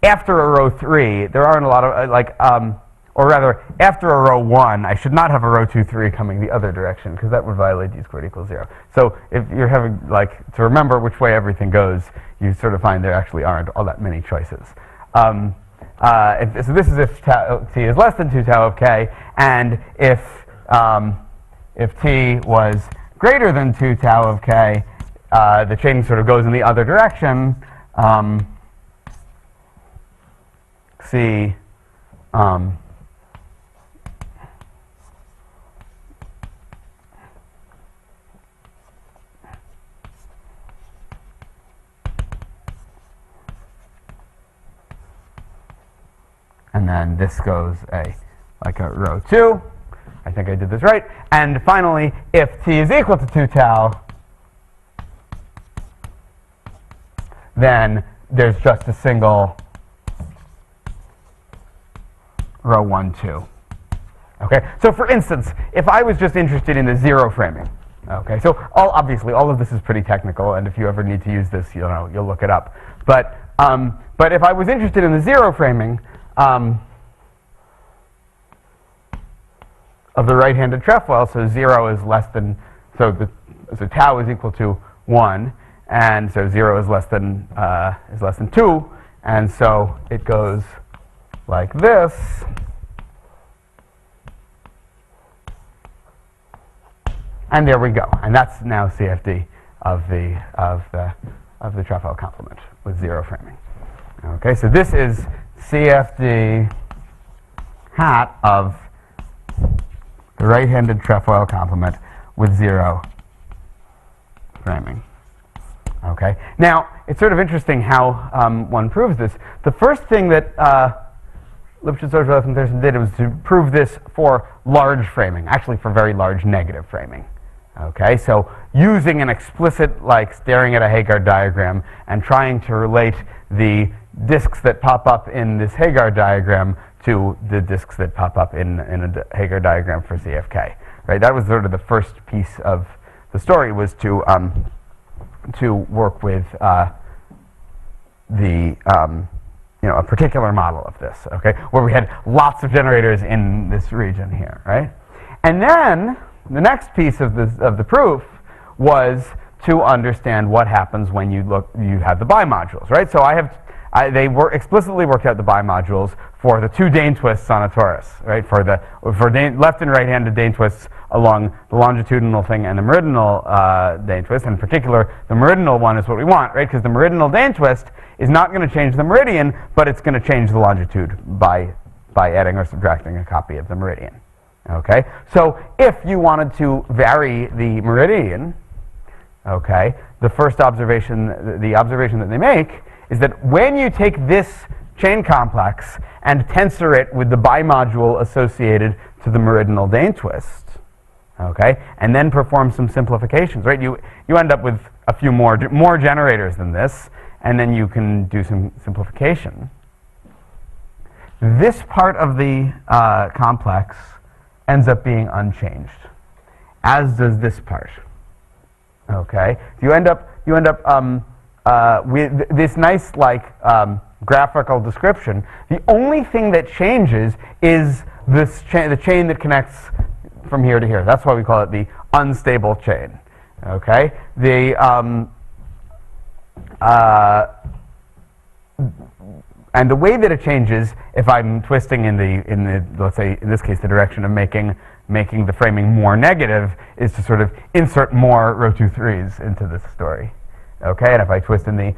[SPEAKER 1] after a row 3, there aren't a lot of or rather, after a row 1, I should not have a row 2, 3 coming the other direction because that would violate d squared equals 0. So if you're having to remember which way everything goes, you sort of find there actually aren't all that many choices. So this is if t is less than 2 tau of k, and if t was greater than 2 tau of k, the chain sort of goes in the other direction. And then this goes like a row 2. I think I did this right. And finally, if t is equal to 2 tau, then there's just a single row 1, 2. Okay, so for instance, if I was just interested in the 0 framing, okay, so obviously all of this is pretty technical, and if you ever need to use this, you'll look it up. But if I was interested in the 0 framing of the right-handed trefoil, so 0 is less than, so tau is equal to 1, and so 0 is less than 2, and so it goes like this. And there we go, and that's now CFD the trefoil complement with 0 framing. Okay, so this is CFD hat of the right-handed trefoil complement with 0 framing. Okay. Now, it's sort of interesting how one proves this. The first thing that Lipschitz, Orzhov, and Thurston did was to prove this for large framing, actually for very large negative framing. Okay, so using an explicit, like staring at a Heegaard diagram and trying to relate the disks that pop up in this Heegaard diagram to the disks that pop up in a Heegaard diagram for CFK. Right, that was sort of the first piece of the story, was to work with a particular model of this, okay, where we had lots of generators in this region here, right? And then the next piece of the proof was to understand what happens when you have the bimodules, right? So they explicitly worked out the bimodules for the 2 Dane twists on a torus, right? For left and right-handed Dane twists along the longitudinal thing and the meridional Dane twist. In particular, the meridional one is what we want, right? Because the meridional Dane twist is not going to change the meridian, but it's going to change the longitude by adding or subtracting a copy of the meridian. Okay? So if you wanted to vary the meridian, okay, the observation that they make is that when you take this chain complex and tensor it with the bimodule associated to the meridional Dane twist, okay, and then perform some simplifications, right? You end up with a few more generators than this, and then you can do some simplification. This part of the complex ends up being unchanged, as does this part. Okay, you end up with this nice graphical description. The only thing that changes is the chain that connects from here to here. That's why we call it the unstable chain. Okay, and the way that it changes, if I'm twisting in the let's say in this case the direction of making the framing more negative, is to sort of insert more row 2 3s into this story. Okay, and if I twist in the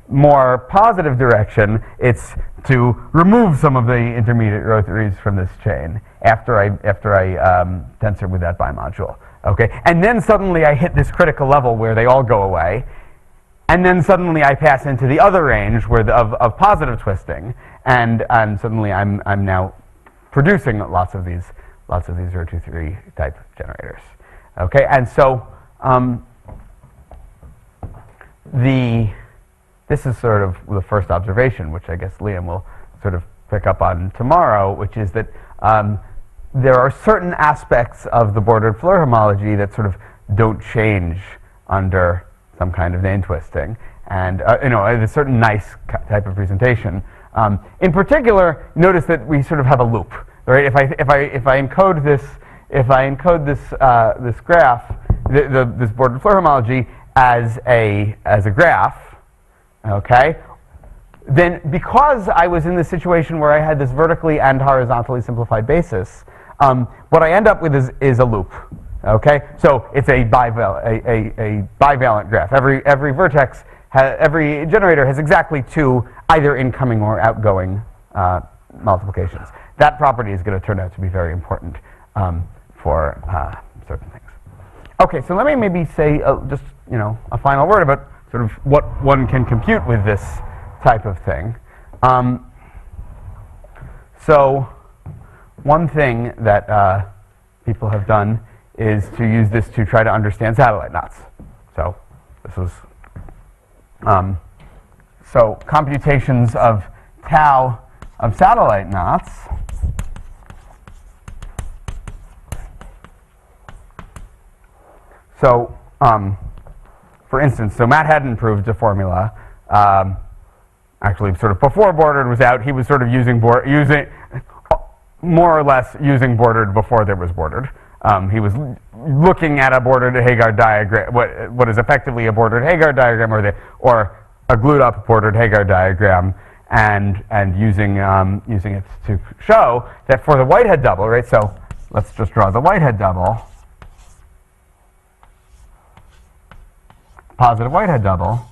[SPEAKER 1] more positive direction, it's to remove some of the intermediate row 3s from this chain after I tensor with that bimodule. Okay, and then suddenly I hit this critical level where they all go away, and then suddenly I pass into the other range of positive twisting, and suddenly I'm now producing lots of these row 2 3 type generators. Okay, and so this is sort of the first observation, which I guess Liam will sort of pick up on tomorrow, which is that there are certain aspects of the bordered Floer homology that sort of don't change under some kind of Dane twisting, and a certain nice type of presentation. In particular, notice that we sort of have a loop, right? If I encode this this graph, this bordered Floer homology as a graph, okay, then because I was in this situation where I had this vertically and horizontally simplified basis, what I end up with is a loop. Okay, so it's a bivalent graph. Every vertex, every generator has exactly 2 either incoming or outgoing multiplications. That property is going to turn out to be very important for certain things. Okay, so let me maybe say just a final word about sort of what one can compute with this type of thing. So one thing that people have done is to use this to try to understand satellite knots. So this was so computations of tau of satellite knots. So for instance, so Matt hadn't proved a formula. Actually, sort of before bordered was out, he was sort of using more or less using bordered before there was bordered. He was looking at a bordered Heegaard diagram, what is effectively a bordered Heegaard diagram, or a glued up bordered Heegaard diagram, and using it to show that for the Whitehead double, right? So let's just draw the Whitehead double. positive Whitehead double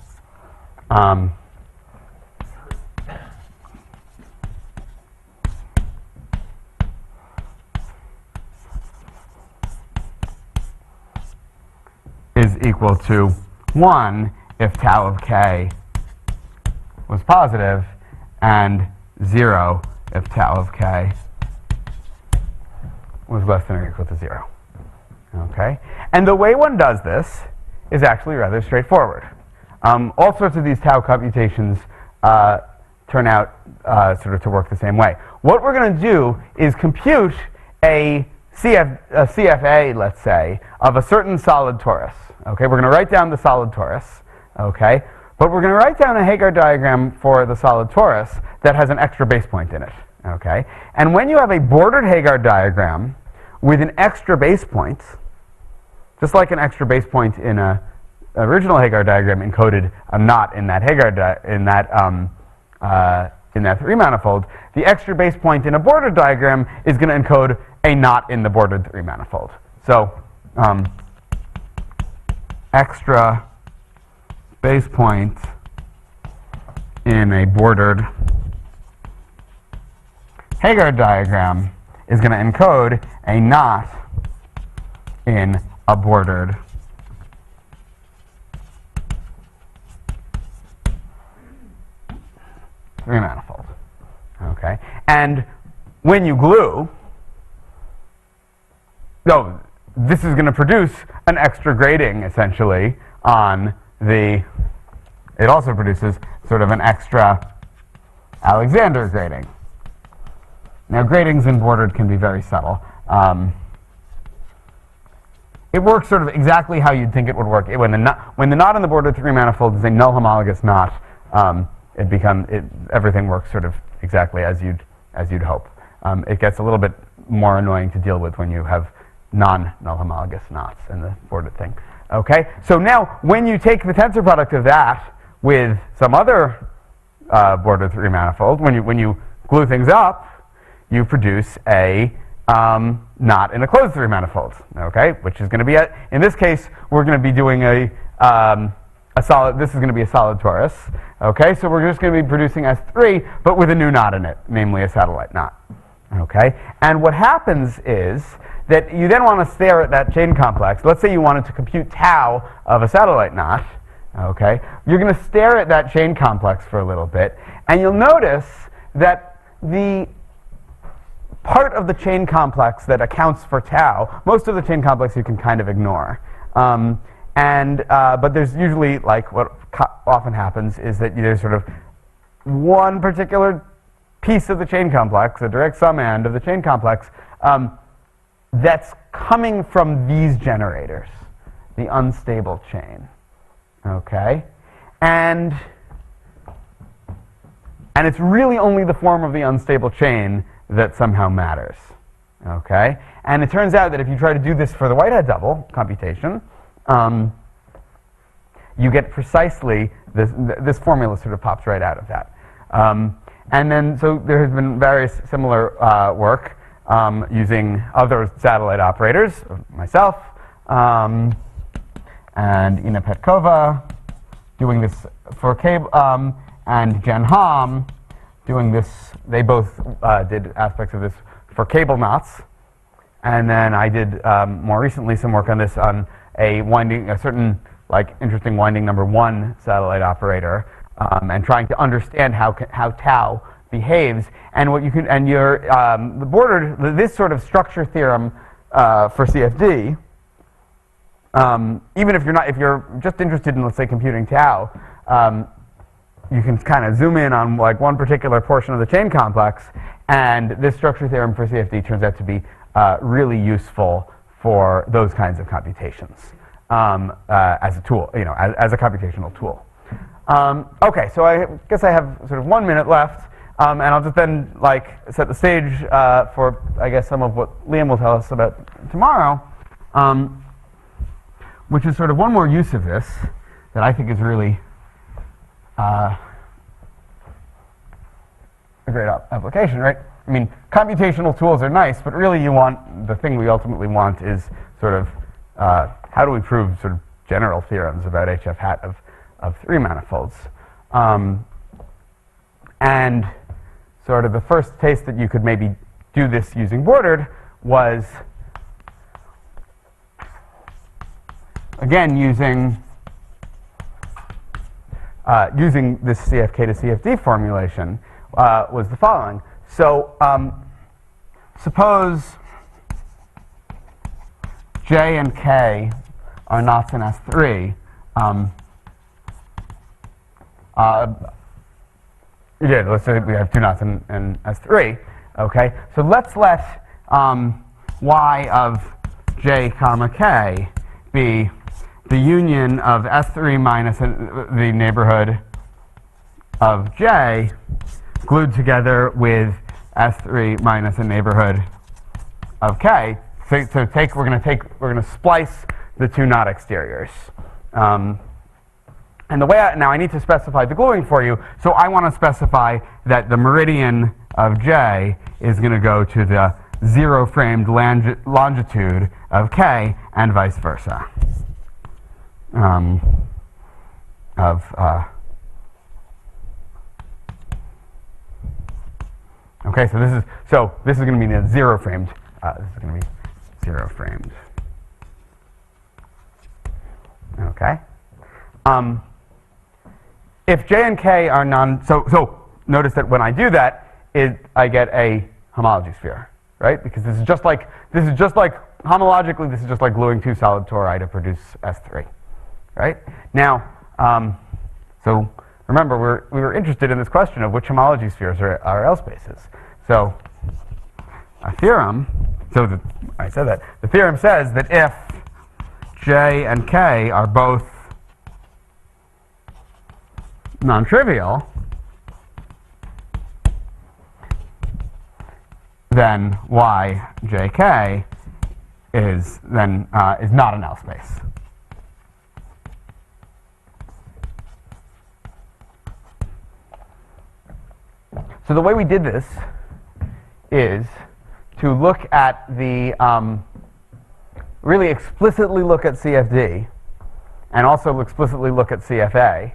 [SPEAKER 1] is equal to 1 if tau of k was positive, and 0 if tau of k was less than or equal to 0. Okay? And the way one does this is actually rather straightforward. All sorts of these tau computations turn out sort of to work the same way. What we're going to do is compute a CFA, let's say, of a certain solid torus. Okay? We're going to write down the solid torus. Okay? But we're going to write down a Heegaard diagram for the solid torus that has an extra base point in it. Okay? And when you have a bordered Heegaard diagram with an extra base point, just like an extra base point in a original Heegaard diagram encoded a knot in that in that three manifold, the extra base point in a bordered diagram is going to encode a knot in the bordered three manifold. So extra base point in a bordered Heegaard diagram is going to encode a knot in a bordered three manifold. Okay? And when you glue, so this is going to produce an extra grading, essentially, on the, it also produces sort of an extra Alexander grading. Now, gradings in bordered can be very subtle. It works sort of exactly how you'd think it would work. When the knot in the bordered three manifold is a null homologous knot, everything works sort of exactly as you'd hope. It gets a little bit more annoying to deal with when you have non-null homologous knots in the bordered thing. Okay, so now when you take the tensor product of that with some other bordered three manifold, when you glue things up, you produce a knot in a closed three manifold. Okay, which is going to be in this case we're going to be doing a solid. This is going to be a solid torus. Okay, so we're just going to be producing S3, but with a new knot in it, namely a satellite knot. Okay, and what happens is that you then want to stare at that chain complex. Let's say you wanted to compute tau of a satellite knot. Okay, you're going to stare at that chain complex for a little bit, and you'll notice that the part of the chain complex that accounts for tau, most of the chain complex you can kind of ignore. But there's usually, like what often happens is that there's sort of one particular piece of the chain complex, a direct summand of the chain complex, that's coming from these generators, the unstable chain. Okay? And it's really only the form of the unstable chain that somehow matters. Okay? And it turns out that if you try to do this for the Whitehead double computation, you get precisely this formula sort of pops right out of that. And then, so there has been various similar work using other satellite operators, myself, and Ina Petkova, doing this for cable, and Jen Hom, doing this. They both did aspects of this for cable knots. And then I did, more recently, some work on this on a certain interesting winding number 1 satellite operator, and trying to understand how tau behaves, and what you can, and your the bordered, this sort of structure theorem for CFD. Even if you're just interested in, let's say, computing tau, you can kind of zoom in on one particular portion of the chain complex, and this structure theorem for CFD turns out to be really useful for those kinds of computations as a tool, as a computational tool. Okay, so I guess I have sort of 1 minute left, and I'll just then set the stage for, I guess, some of what Liam will tell us about tomorrow, which is sort of one more use of this that I think is really a great application, right? I mean, computational tools are nice, but really the thing we ultimately want is sort of how do we prove sort of general theorems about HF hat of 3 manifolds. And sort of the first taste that you could maybe do this using bordered was, again, using this CFK to CFD formulation, was the following. So suppose J and K are knots in S3. Let's say we have 2 knots in S3. Okay, so let's let Y of J comma K be the union of S3 minus the neighborhood of J glued together with S3 minus a neighborhood of K. So we're going to splice the 2 knot exteriors. And the way now I need to specify the gluing for you. So I want to specify that the meridian of J is going to go to the 0 framed longitude of K and vice versa. Okay, so this is going to be the 0 framed. This is going to be 0 framed. Okay. If J and K are so notice that when I do that, I get a homology sphere, right? Because this is just like homologically, this is just like gluing 2 solid tori to produce S3, right? Now, so remember we were interested in this question of which homology spheres are L spaces. So a theorem. So I said that the theorem says that if J and K are both non-trivial, then YJK is not an L space. So the way we did this is to look at the really explicitly look at CFD and also explicitly look at CFA.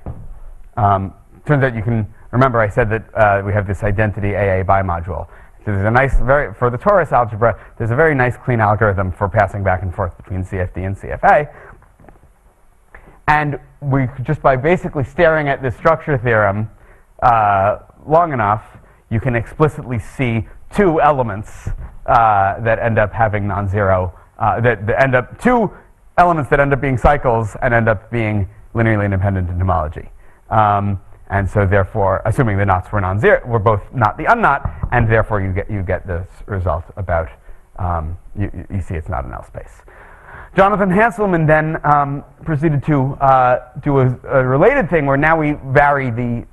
[SPEAKER 1] Turns out you can remember I said that we have this identity AA bimodule. So there's a nice, for the torus algebra, there's a very nice clean algorithm for passing back and forth between CFD and CFA. And we just by basically staring at this structure theorem long enough, you can explicitly see 2 elements that end up having non-zero, two elements that end up being cycles and end up being linearly independent in homology. And so therefore, assuming the knots were non-zero, were both not the unknot, and therefore you get this result about, you see it's not an L space. Jonathan Hanselman then proceeded to do a related thing where now we vary the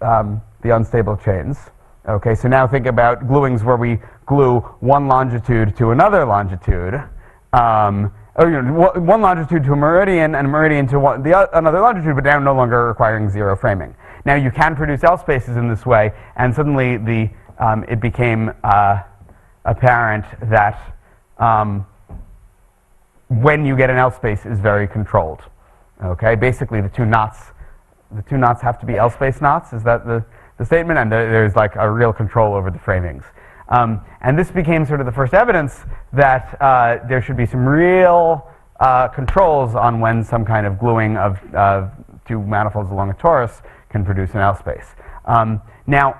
[SPEAKER 1] unstable chains. Okay, so now think about gluings where we glue one longitude to another longitude. One longitude to a meridian and a meridian to another longitude, but now no longer requiring 0 framing. Now you can produce L spaces in this way, and suddenly it became apparent that when you get an L space is very controlled. Okay, basically the two knots have to be L space knots. Is that the statement? And there's like a real control over the framings. And this became sort of the first evidence that there should be some real controls on when some kind of gluing of 2 manifolds along a torus can produce an L space. Now,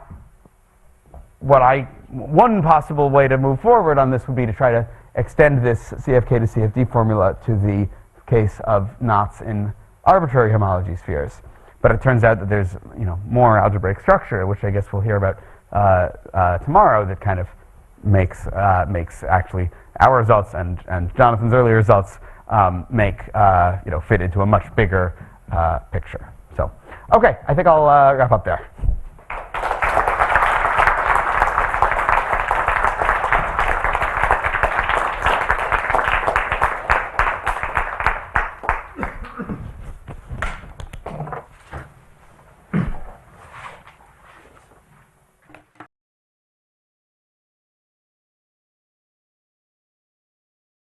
[SPEAKER 1] one possible way to move forward on this would be to try to extend this CFK to CFD formula to the case of knots in arbitrary homology spheres. But it turns out that there's more algebraic structure, which I guess we'll hear about tomorrow, that kind of makes actually our results and Jonathan's earlier results fit into a much bigger picture. So, okay, I think I'll wrap up there.